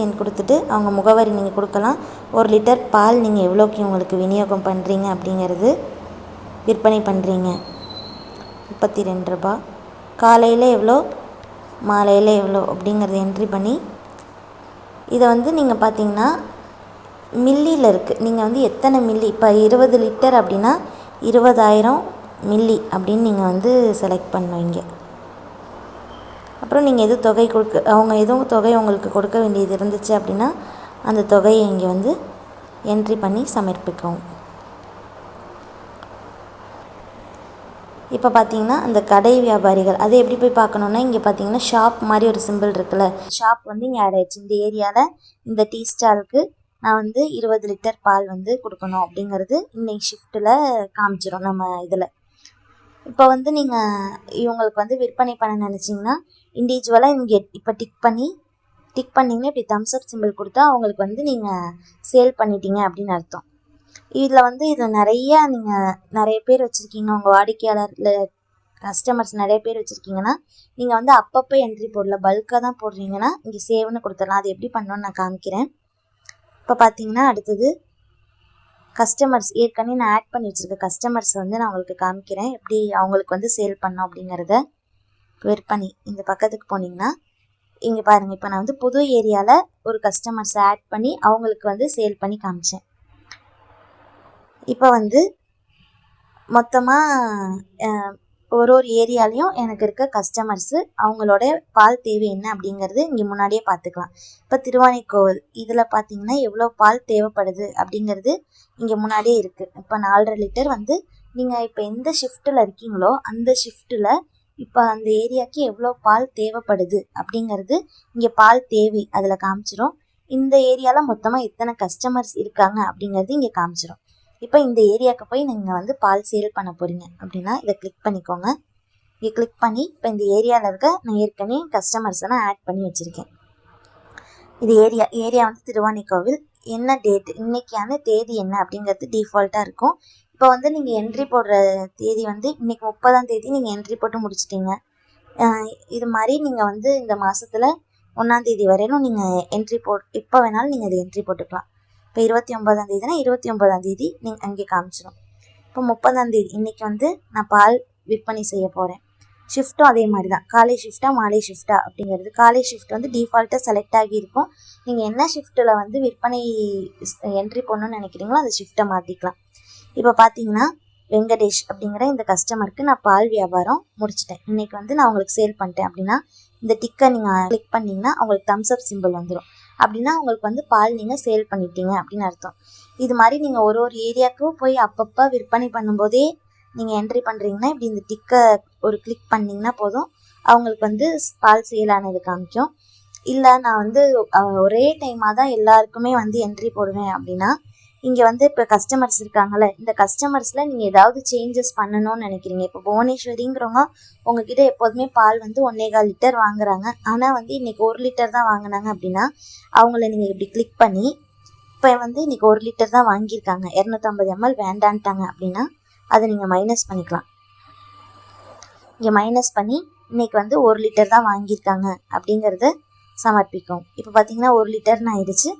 Speaker 1: எண் கொடுத்துட்டு அவங்க முகவரி நீங்கள் கொடுக்கலாம். 1 லிட்டர் பால் நீங்கள் எவ்வளோக்கு உங்களுக்கு விநியோகம் பண்ணுறீங்க அப்படிங்கிறது, விற்பனை பண்ணுறீங்க 32 ரூபா. காலையில் எவ்வளோ, மாலையில் எவ்வளோ அப்படிங்கிறத என்ட்ரி பண்ணி இதை வந்து நீங்கள் பார்த்தீங்கன்னா மில்லியில் இருக்குது. நீங்கள் வந்து எத்தனை மில்லி, இப்போ 20 லிட்டர் அப்படின்னா 20,000 மில்லி அப்படின்னு நீங்கள் வந்து செலக்ட் பண்ணுவீங்க. அப்புறம் நீங்கள் எதுவும் தொகை அவங்க எதுவும் தொகை உங்களுக்கு கொடுக்க வேண்டியது இருந்துச்சு அப்படின்னா அந்த தொகையை இங்கே வந்து என்ட்ரி பண்ணி சமர்ப்பிக்கவும். இப்போ பார்த்தீங்கன்னா அந்த கடை வியாபாரிகள் அதை எப்படி போய் பார்க்கணுன்னா, இங்கே பார்த்தீங்கன்னா ஷாப் மாதிரி ஒரு சிம்பிள் இருக்குல்ல, ஷாப் வந்து இங்கே ஆட் ஆயிடுச்சு. இந்த ஏரியாவில் இந்த டீ ஸ்டாலுக்கு நான் வந்து 20 லிட்டர் பால் வந்து கொடுக்கணும் அப்படிங்கிறது இன்னைக்கு ஷிஃப்ட்டில் காமிச்சிடும் நம்ம இதில். இப்போ வந்து நீங்கள் இவங்களுக்கு வந்து விற்பனை பண்ண நினச்சிங்கன்னா இண்டிவிஜுவலாக இங்கே இப்போ டிக் பண்ணிங்கன்னா இப்படி தம்ஸ்அப் சிம்பிள் கொடுத்தா அவங்களுக்கு வந்து நீங்கள் சேல் பண்ணிட்டீங்க அப்படின்னு அர்த்தம். இதில் நிறைய பேர் வச்சுருக்கீங்க, உங்கள் வாடிக்கையாளர் இல்லை கஸ்டமர்ஸ் நிறைய பேர் வச்சுருக்கீங்கன்னா நீங்கள் வந்து அப்பப்போ என்ட்ரி போடல, பல்காக தான் போடுறீங்கன்னா இங்கே சேவ்னு கொடுத்துடலாம். அது எப்படி பண்ணணும்னு நான் காமிக்கிறேன். இப்போ பார்த்தீங்கன்னா அடுத்தது கஸ்டமர்ஸ், ஏற்கனவே நான் ஆட் பண்ணி வச்சுருக்க கஸ்டமர்ஸ் வந்து நான் உங்களுக்கு காமிக்கிறேன் எப்படி அவங்களுக்கு வந்து சேல் பண்ணோம் அப்படிங்கிறத. விற்பனை இந்த பக்கத்துக்கு போனீங்கன்னா இங்கே பாருங்கள், இப்போ நான் வந்து புது ஏரியாவில் ஒரு கஸ்டமர்ஸை ஆட் பண்ணி அவங்களுக்கு வந்து சேல் பண்ணி காமிச்சேன். இப்போ வந்து மொத்தமாக ஒரு ஏரியாலையும் எனக்கு இருக்க கஸ்டமர்ஸு அவங்களோட பால் தேவை என்ன அப்படிங்கிறது இங்கே முன்னாடியே பார்த்துக்கலாம். இப்போ திருவானைக்கோவில் இதில் பார்த்தீங்கன்னா எவ்வளோ பால் தேவைப்படுது அப்படிங்கிறது இங்கே முன்னாடியே இருக்குது. இப்போ 4.5 லிட்டர் வந்து நீங்கள் இப்போ எந்த ஷிஃப்ட்டில் இருக்கீங்களோ அந்த ஷிஃப்ட்டில் இப்போ அந்த ஏரியாவுக்கு எவ்வளோ பால் தேவைப்படுது அப்படிங்கிறது இங்கே பால் தேவை அதில் காமிச்சிடும். இந்த ஏரியாவில் மொத்தமாக எத்தனை கஸ்டமர்ஸ் இருக்காங்க அப்படிங்கிறது இங்கே காமிச்சிடும். இப்போ இந்த ஏரியாவுக்கு போய் நீங்கள் வந்து பால் சேல் பண்ண போகிறீங்க அப்படின்னா இதை கிளிக் பண்ணிக்கோங்க. இங்கே கிளிக் பண்ணி இப்போ இந்த ஏரியாவில் இருக்க நான் ஏற்கனவே கஸ்டமர்ஸை நான் ஆட் பண்ணி வச்சுருக்கேன். இது ஏரியா வந்து திருவானைக்கோவில். என்ன டேட், இன்றைக்கான தேதி என்ன அப்படிங்கிறது டிஃபால்ட்டாக இருக்கும். இப்போ வந்து நீங்கள் என்ட்ரி போடுற தேதி வந்து இன்றைக்கி 30ஆம் தேதி நீங்கள் என்ட்ரி போட்டு முடிச்சிட்டிங்க. இது மாதிரி நீங்கள் வந்து இந்த மாதத்தில் 1ஆம் தேதி வரையிலும் நீங்கள் என்ட்ரி எப்போ வேணாலும் நீங்கள் அதை என்ட்ரி போட்டுக்கலாம். இப்போ 29ஆம் தேதினா 29ஆம் தேதி நீங்கள் அங்கே காமிச்சிடும். இப்போ 30ஆம் தேதி இன்றைக்கி வந்து நான் பால் விற்பனை செய்ய போகிறேன். ஷிஃப்ட்டும் அதே மாதிரி தான், காலை ஷிஃப்ட்டா மாலை ஷிஃப்ட்டா அப்படிங்கிறது. காலை ஷிஃப்ட் வந்து டிஃபால்ட்டாக செலக்ட் ஆகியிருக்கும். நீங்கள் என்ன ஷிஃப்ட்டில் வந்து விற்பனை என்ட்ரி பண்ணணும்னு நினைக்கிறீங்களோ அந்த ஷிஃப்ட்டை மாற்றிக்கலாம். இப்போ பார்த்தீங்கன்னா வெங்கடேஷ் அப்படிங்கிற இந்த கஸ்டமருக்கு நான் பால் வியாபாரம் முடிச்சிட்டேன். இன்றைக்கி வந்து நான் உங்களுக்கு சேல் பண்ணிட்டேன் அப்படின்னா இந்த டிக்கை நீங்கள் கிளிக் பண்ணிங்கன்னா அவங்களுக்கு தம்ஸ்அப் சிம்பிள் வந்துடும். அப்படின்னா உங்களுக்கு வந்து பால் நீங்கள் சேல் பண்ணிட்டீங்க அப்படின்னு அர்த்தம். இது மாதிரி நீங்கள் ஒரு ஏரியாவுக்கும் போய் அப்பப்போ விற்பனை பண்ணும்போதே நீங்கள் என்ட்ரி பண்ணுறீங்கன்னா இப்படி இந்த டிக்கை ஒரு கிளிக் பண்ணிங்கன்னா போதும், அவங்களுக்கு வந்து பால் சேல் ஆனது காமிக்கும். இல்லை நான் வந்து ஒரே டைமாக தான் எல்லாருக்குமே வந்து என்ட்ரி போடுவேன் அப்படின்னா இங்கே வந்து இப்போ கஸ்டமர்ஸ் இருக்காங்கல்ல, இந்த கஸ்டமர்ஸில் நீங்கள் ஏதாவது சேஞ்சஸ் பண்ணணும்னு நினைக்கிறீங்க. இப்போ புவனேஸ்வரிங்கிறவங்க உங்ககிட்ட எப்போதுமே பால் வந்து 1.25 லிட்டர் வாங்குறாங்க, ஆனால் வந்து இன்றைக்கி 1 லிட்டர் தான் வாங்கினாங்க அப்படின்னா அவங்கள நீங்கள் இப்படி கிளிக் பண்ணி இப்போ வந்து இன்றைக்கி 1 லிட்டர் தான் வாங்கியிருக்காங்க, 250 ml வேண்டான்ட்டாங்க அப்படின்னா அதை நீங்கள் மைனஸ் பண்ணிக்கலாம். இங்கே மைனஸ் பண்ணி இன்றைக்கி வந்து 1 லிட்டர் தான் வாங்கியிருக்காங்க அப்படிங்கிறத சமர்ப்பிக்கும். இப்போ பார்த்தீங்கன்னா 1 லிட்டர்னு ஆயிடுச்சு.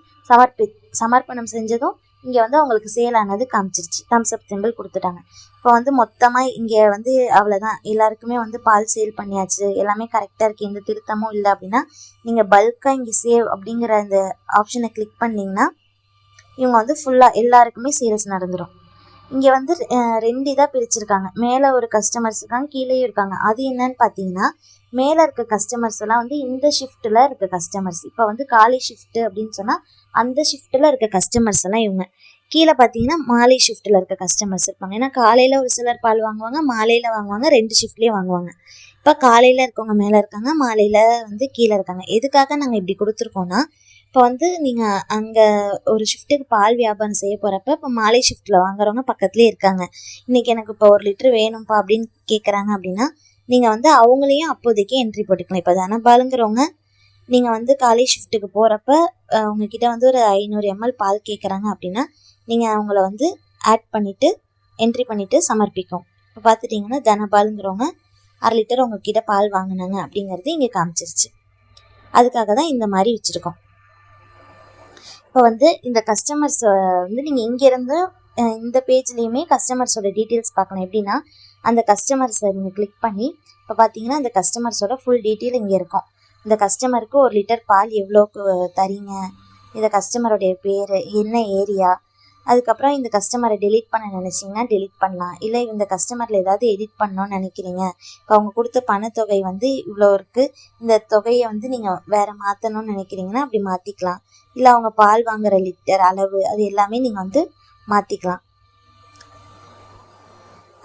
Speaker 1: சமர்ப்பணம் செஞ்சதும் இங்கே வந்து அவங்களுக்கு சேல் ஆனது காமிச்சிருச்சு, தம்ஸ்அப் சிம்பிள் கொடுத்துட்டாங்க. இப்போ வந்து மொத்தமாக இங்கே வந்து அவ்வளோதான், எல்லாருக்குமே வந்து பால் சேல் பண்ணியாச்சு, எல்லாமே கரெக்டாக இருக்குது, எந்த திருத்தமும் இல்லை அப்படின்னா நீங்கள் பல்காக இங்கே சேவ் அப்படிங்கிற அந்த ஆப்ஷனை கிளிக் பண்ணிங்கன்னா இவங்க வந்து ஃபுல்லாக எல்லாருக்குமே சேல்ஸ் நடந்துடும். இங்கே வந்து 2 இதாக பிரிச்சுருக்காங்க, மேலே ஒரு கஸ்டமர்ஸ் இருக்காங்க, கீழேயும் இருக்காங்க. அது என்னன்னு பார்த்தீங்கன்னா மேலே இருக்க கஸ்டமர்ஸ் எல்லாம் வந்து இந்த ஷிஃப்ட்டில் இருக்க கஸ்டமர்ஸ். இப்போ வந்து காலை ஷிஃப்ட்டு அப்படின்னு சொன்னால் அந்த ஷிஃப்ட்டில் இருக்க கஸ்டமர்ஸ் எல்லாம் இவங்க. கீழே பார்த்தீங்கன்னா மாலை ஷிஃப்ட்டில் இருக்க கஸ்டமர்ஸ் இருப்பாங்க. ஏன்னா காலையில் ஒரு சிலர் பால் வாங்குவாங்க, மாலையில் வாங்குவாங்க, 2 ஷிஃப்ட்லேயும் வாங்குவாங்க. இப்போ காலையில் இருக்கவங்க மேலே இருக்காங்க, மாலையில் வந்து கீழே இருக்காங்க. எதுக்காக நாங்கள் இப்படி கொடுத்துருக்கோன்னா, இப்போ வந்து நீங்கள் அங்கே ஒரு ஷிஃப்ட்டுக்கு பால் வியாபாரம் செய்ய போகிறப்ப இப்போ மாலை ஷிஃப்ட்டில் வாங்குறவங்க பக்கத்துலேயே இருக்காங்க, இன்றைக்கி எனக்கு இப்போ 1 லிட்டர் வேணும்ப்பா அப்படின்னு கேட்குறாங்க அப்படின்னா நீங்கள் வந்து அவங்களையும் அப்போதைக்கு என்ட்ரி போட்டுக்கலாம். இப்போ தனபாலுங்கிறவங்க நீங்கள் வந்து காலை ஷிஃப்ட்டுக்கு போகிறப்ப அவங்கக்கிட்ட வந்து ஒரு 500 ml பால் கேட்குறாங்க அப்படின்னா நீங்கள் அவங்கள வந்து ஆட் பண்ணிவிட்டு என்ட்ரி பண்ணிவிட்டு சமர்ப்பிக்கும். இப்போ பார்த்துட்டிங்கன்னா தனபாலுங்கிறவங்க 1/2 லிட்டர் உங்ககிட்ட பால் வாங்கினாங்க அப்படிங்கிறது இங்கே காமிச்சிருச்சு. அதுக்காக தான் இந்த மாதிரி வச்சுருக்கோம். இப்போ வந்து இந்த கஸ்டமர்ஸை வந்து நீங்கள் இங்கேருந்து இந்த பேஜ்லேயுமே கஸ்டமர்ஸோட டீட்டெயில்ஸ் பார்க்கணும். எப்படின்னா அந்த கஸ்டமர்ஸை நீங்கள் கிளிக் பண்ணி இப்போ பார்த்தீங்கன்னா அந்த கஸ்டமர்ஸோட ஃபுல் டீட்டெயில் இங்கே இருக்கும். இந்த கஸ்டமருக்கு 1 லிட்டர் பால் எவ்வளோக்கு தரீங்க, இந்த கஸ்டமருடைய பேர், என்ன ஏரியா, அதுக்கப்புறம் இந்த கஸ்டமரை டெலீட் பண்ண நினச்சிங்கன்னா டெலீட் பண்ணலாம். இல்லை இந்த கஸ்டமரில் ஏதாவது எடிட் பண்ணணும்னு நினைக்கிறீங்க, இப்போ அவங்க கொடுத்த பணத்தொகை வந்து இவ்வளோ இருக்குது, இந்த தொகையை வந்து நீங்கள் வேறு மாற்றணும்னு நினைக்கிறீங்கன்னா அப்படி மாற்றிக்கலாம். இல்லை அவங்க பால் வாங்குகிற லிட்டர் அளவு அது எல்லாமே நீங்கள் வந்து மாற்றிக்கலாம்.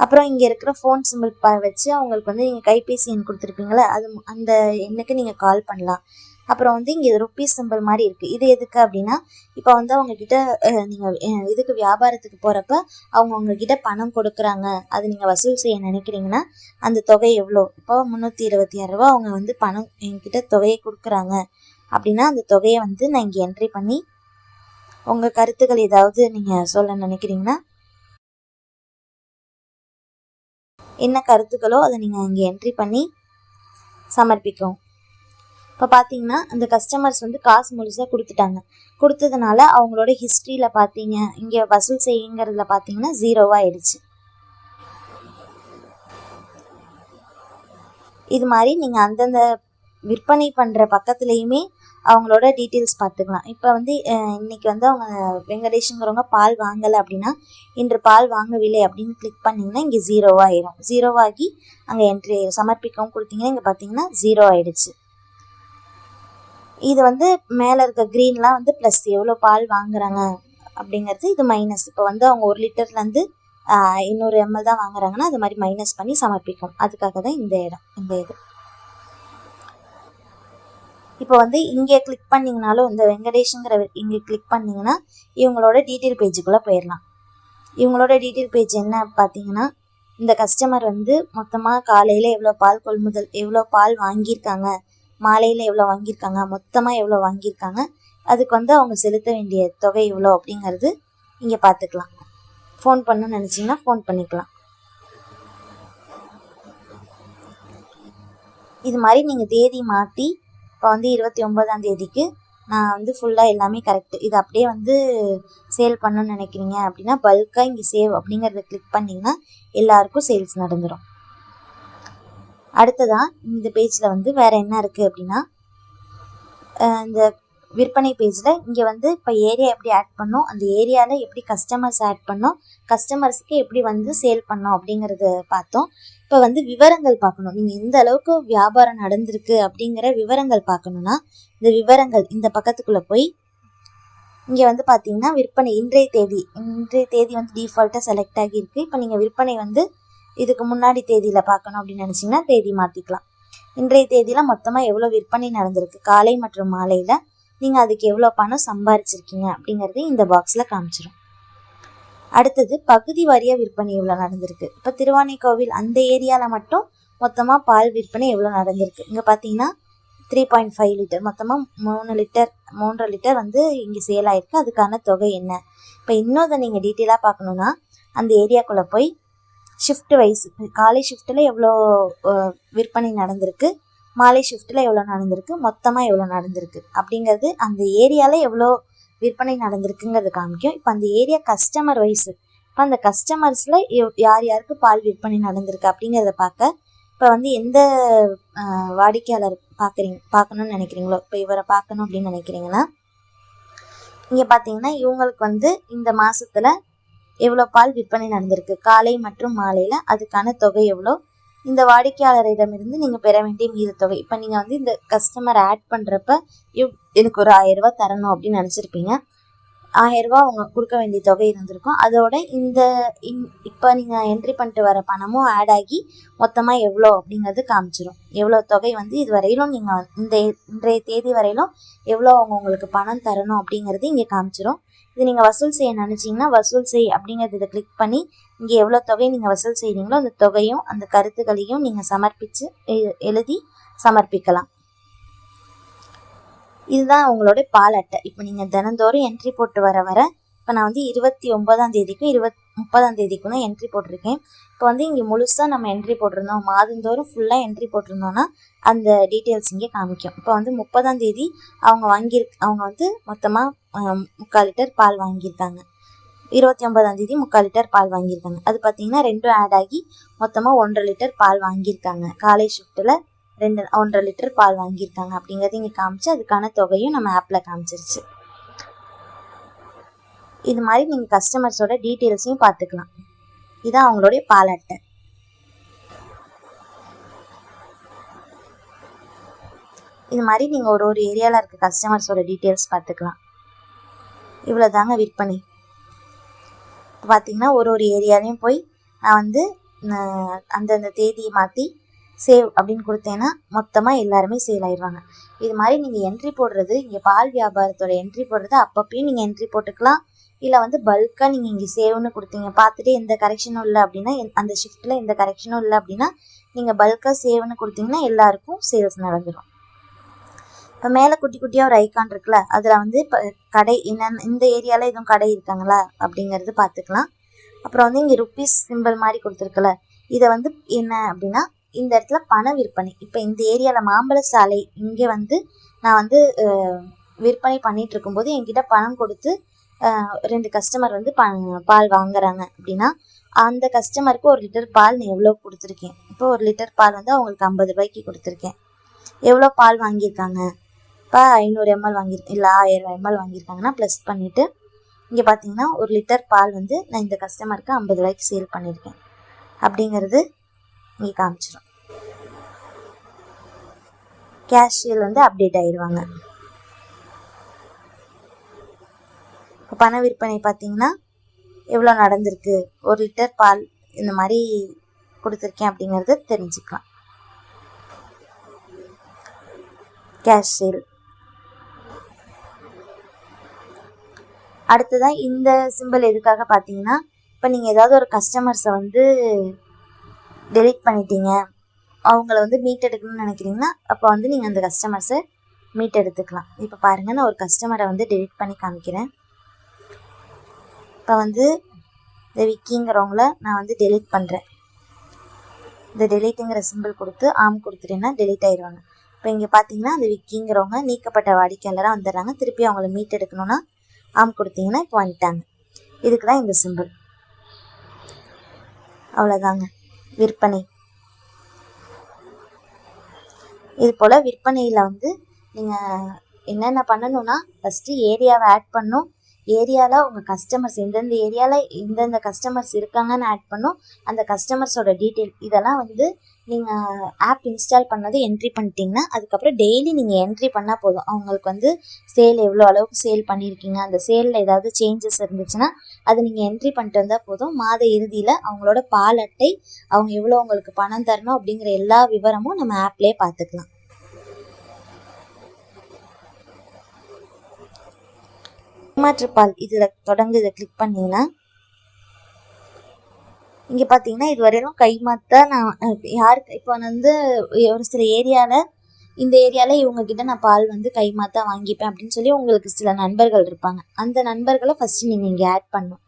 Speaker 1: அப்புறம் இங்கே இருக்கிற ஃபோன் சிம்பிள் வச்சு அவங்களுக்கு வந்து நீங்கள் கைபேசி எண் கொடுத்துருப்பீங்களே அது அந்த எண்ணுக்கு நீங்கள் கால் பண்ணலாம். அப்புறம் வந்து இங்கே ருப்பீஸ் சிம்பிள் மாதிரி இருக்குது. இது எதுக்கு அப்படின்னா இப்போ வந்து அவங்கக்கிட்ட நீங்கள் இதுக்கு வியாபாரத்துக்கு போகிறப்ப அவங்க உங்ககிட்ட பணம் கொடுக்குறாங்க, அது நீங்கள் வசூல் செய்ய நினைக்கிறீங்கன்னா அந்த தொகை எவ்வளோ, இப்போ 326 ரூபா அவங்க வந்து பணம் என்கிட்ட தொகையை கொடுக்குறாங்க அப்படின்னா அந்த தொகையை வந்து நான் இங்கே என்ட்ரி பண்ணி உங்கள் கருத்துக்கள் ஏதாவது நீங்கள் சொல்ல நினைக்கிறீங்கன்னா என்ன கருத்துக்களோ அதை நீங்கள் இங்கே என்ட்ரி பண்ணி சமர்ப்பிக்கும். இப்போ பார்த்தீங்கன்னா அந்த கஸ்டமர்ஸ் வந்து காசு முழுசாக கொடுத்ததுனால அவங்களோட ஹிஸ்ட்ரியில் பார்த்தீங்க இங்கே வசூல் செய்யுங்கிறதுல பார்த்தீங்கன்னா 0 ஆயிடுச்சு. இது மாதிரி நீங்கள் அந்தந்த விற்பனை பண்ணுற பக்கத்துலேயுமே அவங்களோட டீட்டெயில்ஸ் பார்த்துக்கலாம். இப்போ வந்து இன்றைக்கி வந்து அவங்க வெங்கடேஷுங்கிறவங்க பால் வாங்கலை அப்படின்னா இன்று பால் வாங்கவில்லை அப்படின்னு கிளிக் பண்ணிங்கன்னா இங்கே 0 ஆயிரும். 0 ஆகி அங்கே என்ட்ரி சமர்ப்பிக்கவும் கொடுத்தீங்கன்னா இங்கே பார்த்தீங்கன்னா 0 ஆயிடுச்சு. இது வந்து மேலே இருக்க க்ரீன்லாம் வந்து ப்ளஸ், எவ்வளோ பால் வாங்குறாங்க அப்படிங்கிறது, இது மைனஸ். இப்போ வந்து அவங்க 1 லிட்டர்லேருந்து 200 ml தான் வாங்குறாங்கன்னா அது மாதிரி மைனஸ் பண்ணி சமர்ப்பிக்கும். அதுக்காக தான் இந்த இது. இப்போ வந்து இங்கே கிளிக் பண்ணிங்கனாலும் இந்த வெங்கடேஷுங்கிற இங்கே கிளிக் பண்ணிங்கன்னா இவங்களோட டீட்டெயில் பேஜுக்குள்ளே போயிடலாம். இவங்களோட டீட்டெயில் பேஜ் என்ன பார்த்தீங்கன்னா இந்த கஸ்டமர் வந்து மொத்தமாக காலையில் எவ்வளோ பால் கொள்முதல், எவ்வளோ பால் வாங்கியிருக்காங்க, மாலையில் எவ்வளோ வாங்கியிருக்காங்க, மொத்தமாக எவ்வளோ வாங்கியிருக்காங்க, அதுக்கு வந்து அவங்க செலுத்த வேண்டிய தொகை எவ்வளோ அப்படிங்கிறது இங்கே பார்த்துக்கலாம். ஃபோன் பண்ணணும்னு நினச்சிங்கன்னா ஃபோன் பண்ணிக்கலாம். இது மாதிரி நீங்கள் தேதி மாற்றி இப்போ வந்து 29ஆம் தேதிக்கு நான் வந்து ஃபுல்லாக எல்லாமே கரெக்டு, இது அப்படியே வந்து சேல் பண்ணணும்னு நினைக்கிறீங்க அப்படின்னா பல்காக இங்கே சேவ் அப்படிங்கிறத கிளிக் பண்ணிங்கன்னா எல்லாருக்கும் சேல்ஸ் நடந்துடும். அடுத்ததான் இந்த பேஜில் வந்து வேறு என்ன இருக்குது அப்படின்னா இந்த விற்பனை பேஜில் இங்கே வந்து இப்போ ஏரியா எப்படி ஆட் பண்ணோம், அந்த ஏரியாவில் எப்படி கஸ்டமர்ஸ் ஆட் பண்ணோம், கஸ்டமர்ஸ்க்கு எப்படி வந்து சேல் பண்ணோம் அப்படிங்கிறத பார்த்தோம். இப்போ வந்து விவரங்கள் பார்க்கணும், நீங்கள் எந்த அளவுக்கு வியாபாரம் நடந்திருக்கு அப்படிங்கிற விவரங்கள் பார்க்கணுன்னா இந்த விவரங்கள் இந்த பக்கத்துக்குள்ளே போய் இங்கே வந்து பார்த்தீங்கன்னா விற்பனை இன்றைய தேதி வந்து டிஃபால்ட்டாக செலக்ட் ஆகியிருக்கு. இப்போ நீங்கள் விற்பனை வந்து இதுக்கு முன்னாடி தேதியில் பார்க்கணும் அப்படின்னு நினச்சிங்கன்னா தேதி மாற்றிக்கலாம். இன்றைய தேதியில் மொத்தமாக எவ்வளோ விற்பனை நடந்திருக்கு காலை மற்றும் மாலையில், நீங்கள் அதுக்கு எவ்வளோ பணம் சம்பாரிச்சிருக்கீங்க அப்படிங்கிறது இந்த பாக்ஸில் காமிச்சிடும். அடுத்தது பகுதி வாரியாக விற்பனை எவ்வளோ நடந்திருக்கு. இப்போ திருவானைக்கோவில் அந்த ஏரியாவில் மட்டும் மொத்தமாக பால் விற்பனை எவ்வளோ நடந்திருக்கு. இங்கே பார்த்தீங்கன்னா 3.5 லிட்டர், மொத்தமாக 3.5 லிட்டர் வந்து இங்கே சேல் ஆகிருக்கு. அதுக்கான தொகை என்ன. இப்போ இன்னொரு நீங்கள் டீட்டெயிலாக பார்க்கணுன்னா அந்த ஏரியாக்குள்ளே போய் ஷிஃப்ட் வைஸ் காலை ஷிஃப்ட்டில் எவ்வளோ விற்பனை நடந்திருக்கு, மாலை ஷிஃப்ட்டில் எவ்வளோ நடந்திருக்கு, மொத்தமாக எவ்வளோ நடந்திருக்கு அப்படிங்கிறது அந்த ஏரியாவில் எவ்வளோ விற்பனை நடந்திருக்குங்கிறது காமிக்கும். இப்போ அந்த ஏரியா கஸ்டமர் வைஸு, இப்போ அந்த கஸ்டமர்ஸில் யார் யாருக்கு பால் விற்பனை நடந்திருக்கு அப்படிங்கிறத பார்க்க இப்போ வந்து எந்த வாடிக்கையாளர் பார்க்கணுன்னு நினைக்கிறீங்களோ, இப்போ இவரை பார்க்கணும் அப்படின்னு நினைக்கிறீங்கன்னா இங்கே பார்த்தீங்கன்னா இவங்களுக்கு வந்து இந்த மாதத்தில் எவ்வளோ பால் விற்பனை நடந்திருக்கு காலை மற்றும் மாலையில், அதுக்கான தொகை எவ்வளோ, இந்த வாடிக்கையாளரிடமிருந்து நீங்கள் பெற வேண்டிய மீத தொகை. இப்போ நீங்கள் வந்து இந்த கஸ்டமர் ஆட் பண்ணுறப்ப எனக்கு ஒரு 1000 ரூபா தரணும் அப்படின்னு நினச்சிருப்பீங்க. 1000 ரூபா அவங்க கொடுக்க வேண்டிய தொகை இருந்திருக்கும். அதோட இப்போ நீங்கள் என்ட்ரி பண்ணிட்டு வர பணமும் ஆட் ஆகி மொத்தமாக எவ்வளோ அப்படிங்கிறது காமிச்சிடும். எவ்வளோ தொகை வந்து இது வரையிலும் நீங்கள் இன்றைய தேதி வரையிலும் எவ்வளோ அவங்க உங்களுக்கு பணம் தரணும் அப்படிங்கிறது இங்கே காமிச்சிடும். இது நீங்கள் வசூல் செய்ய நினச்சிங்கன்னா வசூல் செய் அப்படிங்கிறது இதை கிளிக் பண்ணி இங்கே எவ்வளோ தொகை நீங்கள் வசூல் செய்கிறீங்களோ அந்த தொகையும் அந்த கருத்துக்களையும் நீங்கள் சமர்ப்பித்து எழுதி சமர்ப்பிக்கலாம். இதுதான் உங்களோட பால் அட்டை. இப்போ நீங்கள் தினந்தோறும் என்ட்ரி போட்டு வர இப்போ நான் வந்து 29ஆம் தேதிக்கும் 30ஆம் தேதிக்கும் தான் என்ட்ரி போட்டிருக்கேன். இப்போ வந்து இங்கே முழுசாக நம்ம என்ட்ரி போட்டிருந்தோம், மாதந்தோறும் ஃபுல்லாக என்ட்ரி போட்டிருந்தோன்னா அந்த டீட்டெயில்ஸ் இங்கே காமிக்கும். இப்போ வந்து 30ஆம் தேதி அவங்க வந்து மொத்தமாக 3/4 லிட்டர் பால் வாங்கியிருக்காங்க. 29ஆம் தேதி 3/4 லிட்டர் பால் வாங்கியிருக்காங்க. அது பார்த்தீங்கன்னா ரெண்டும் ஆட் ஆகி மொத்தமாக 1.5 லிட்டர் பால் வாங்கியிருக்காங்க. காலை ஷிஃப்ட்டில் 1.5 லிட்டர் பால் வாங்கியிருக்காங்க அப்படிங்கிறது இங்கே காமிச்சு அதுக்கான தொகையும் நம்ம ஆப்பில் காமிச்சிருச்சு. இது மாதிரி நீங்கள் கஸ்டமர்ஸோட டீட்டெயில்ஸையும் பார்த்துக்கலாம். இதான் அவங்களுடைய பால் அட்டை. இது மாதிரி நீங்கள் ஒரு ஏரியாவில் இருக்க கஸ்டமர்ஸோட டீட்டெயில்ஸ் பார்த்துக்கலாம். இவ்வளோ தாங்க விற்பனை. இப்போ பார்த்தீங்கன்னா ஒரு ஏரியாலையும் போய் நான் வந்து அந்தந்த தேதியை மாற்றி சேவ் அப்படின்னு கொடுத்தேன்னா மொத்தமாக எல்லாருமே சேல் ஆயிடுவாங்க. இது மாதிரி நீங்கள் என்ட்ரி போடுறது, இங்கே பால் வியாபாரத்தோட என்ட்ரி போடுறது அப்பப்பயும் நீங்கள் என்ட்ரி போட்டுக்கலாம். இல்லை வந்து பல்காக நீங்கள் இங்கே சேவ்னு கொடுத்தீங்க, பார்த்துட்டு எந்த கரெக்ஷனும் இல்லை அப்படின்னா, அந்த ஷிஃப்ட்டில் எந்த கரெக்ஷனும் இல்லை அப்படின்னா நீங்கள் பல்காக சேவ்னு கொடுத்தீங்கன்னா எல்லாருக்கும் சேல்ஸ் நடந்துடும். இப்போ மேலே குட்டி குட்டியாக ஒரு ஐக்கான் இருக்குல்ல, அதில் வந்து இப்போ கடை என்னென்ன இந்த ஏரியாவில் எதுவும் கடை இருக்காங்களா அப்படிங்கிறது பார்த்துக்கலாம். அப்புறம் வந்து இங்கே ருப்பீஸ் சிம்பிள் மாதிரி கொடுத்துருக்குல்ல, இதை வந்து என்ன அப்படின்னா இந்த இடத்துல பண விற்பனை. இப்போ இந்த ஏரியாவில் மாம்பழ சாலை இங்கே வந்து நான் வந்து விற்பனை பண்ணிகிட்டு இருக்கும்போது என்கிட்ட பணம் கொடுத்து 2 கஸ்டமர் வந்து பால் வாங்குறாங்க அப்படின்னா அந்த கஸ்டமருக்கு 1 லிட்டர் பால் நான் எவ்வளோ கொடுத்துருக்கேன். இப்போ 1 லிட்டர் பால் வந்து அவங்களுக்கு 50 ரூபாய்க்கு கொடுத்துருக்கேன். எவ்வளோ பால் வாங்கியிருக்காங்க, இப்போ 500 ml வாங்கியிருக்கேன், இல்லை 1000 ml வாங்கியிருக்காங்கன்னா ப்ளஸ் பண்ணிவிட்டு இங்கே பார்த்தீங்கன்னா 1 லிட்டர் பால் வந்து நான் இந்த கஸ்டமருக்கு 50 ரூபாய்க்கு சேல் பண்ணியிருக்கேன் அப்படிங்கிறது இங்கே காமிச்சிடும். கேஷியர் வந்து அப்டேட் ஆயிடுவாங்க. இப்போ பண விற்பனை பார்த்தீங்கன்னா எவ்வளோ நடந்திருக்கு, 1 லிட்டர் பால் இந்த மாதிரி கொடுத்துருக்கேன் அப்படிங்கிறது தெரிஞ்சுக்கலாம். Cash sale. அடுத்ததான் இந்த சிம்பிள் எதுக்காக பார்த்தீங்கன்னா, இப்போ நீங்கள் ஏதாவது ஒரு கஸ்டமர்ஸை வந்து டெலீட் பண்ணிட்டீங்க, அவங்கள வந்து மீட் எடுக்கணும்னு நினைக்கிறீங்கன்னா அப்போ வந்து நீங்கள் அந்த கஸ்டமர்ஸை மீட் எடுத்துக்கலாம். இப்போ பாருங்கள், நான் ஒரு கஸ்டமரை வந்து டெலீட் பண்ணி காமிக்கிறேன். இப்போ வந்து இந்த விக்கிங்கிறவங்கள நான் வந்து டெலீட் பண்ணுறேன். இந்த டெலீட்டுங்கிற சிம்பிள் கொடுத்து ஆம் கொடுத்துட்டேன்னா டெலீட் ஆயிடுவாங்க. இப்போ இங்கே பார்த்தீங்கன்னா அந்த விக்கிங்கிறவங்க நீக்கப்பட்ட வாடிக்கையாளராக வந்துடுறாங்க. திருப்பி அவங்கள மீட் எடுக்கணும்னா ஆம் கொடுத்தீங்கன்னா இப்போ வந்துட்டாங்க. இதுக்கு தான் இந்த சிம்பிள். அவ்வளோதாங்க விற்பனை. இது போல் விற்பனையில் வந்து நீங்கள் என்னென்ன பண்ணணும்னா, ஃபஸ்ட்டு ஏரியாவை ஆட் பண்ணணும். ஏரியாவில் உங்கள் கஸ்டமர்ஸ் எந்தெந்த ஏரியாவில் எந்தெந்த கஸ்டமர்ஸ் இருக்காங்கன்னு ஆட் பண்ணும். அந்த கஸ்டமர்ஸோட டீட்டெயில் இதெல்லாம் வந்து நீங்கள் ஆப் இன்ஸ்டால் பண்ணது என்ட்ரி பண்ணிட்டீங்கன்னா அதுக்கப்புறம் டெய்லி நீங்கள் என்ட்ரி பண்ணால் போதும். அவங்களுக்கு வந்து சேல் எவ்வளோ அளவுக்கு சேல் பண்ணியிருக்கீங்க, அந்த சேலில் ஏதாவது சேஞ்சஸ் இருந்துச்சுன்னா அதை நீங்கள் என்ட்ரி பண்ணிட்டு வந்தால் போதும். மாத இறுதியில் அவங்களோட பால் அட்டை, அவங்க எவ்வளோ உங்களுக்கு பணம் தரணும் அப்படிங்கிற எல்லா விவரமும் நம்ம ஆப்லேயே பார்த்துக்கலாம். ஏமாற்றுப்பால் இதில் தொடர்ந்து இதை கிளிக் பண்ணிங்கன்னா இங்கே பார்த்தீங்கன்னா இதுவரையிலும் கைமாத்தா நான் யாருக்கு இப்போ வந்து ஒரு சில ஏரியாவில் இந்த ஏரியாவில் இவங்கக்கிட்ட நான் பால் வந்து கைமாத்தா வாங்கிப்பேன் அப்படின்னு சொல்லி உங்களுக்கு சில நண்பர்கள் இருப்பாங்க. அந்த நண்பர்களை ஃபஸ்ட்டு நீங்கள் இங்கே ஆட் பண்ணணும்.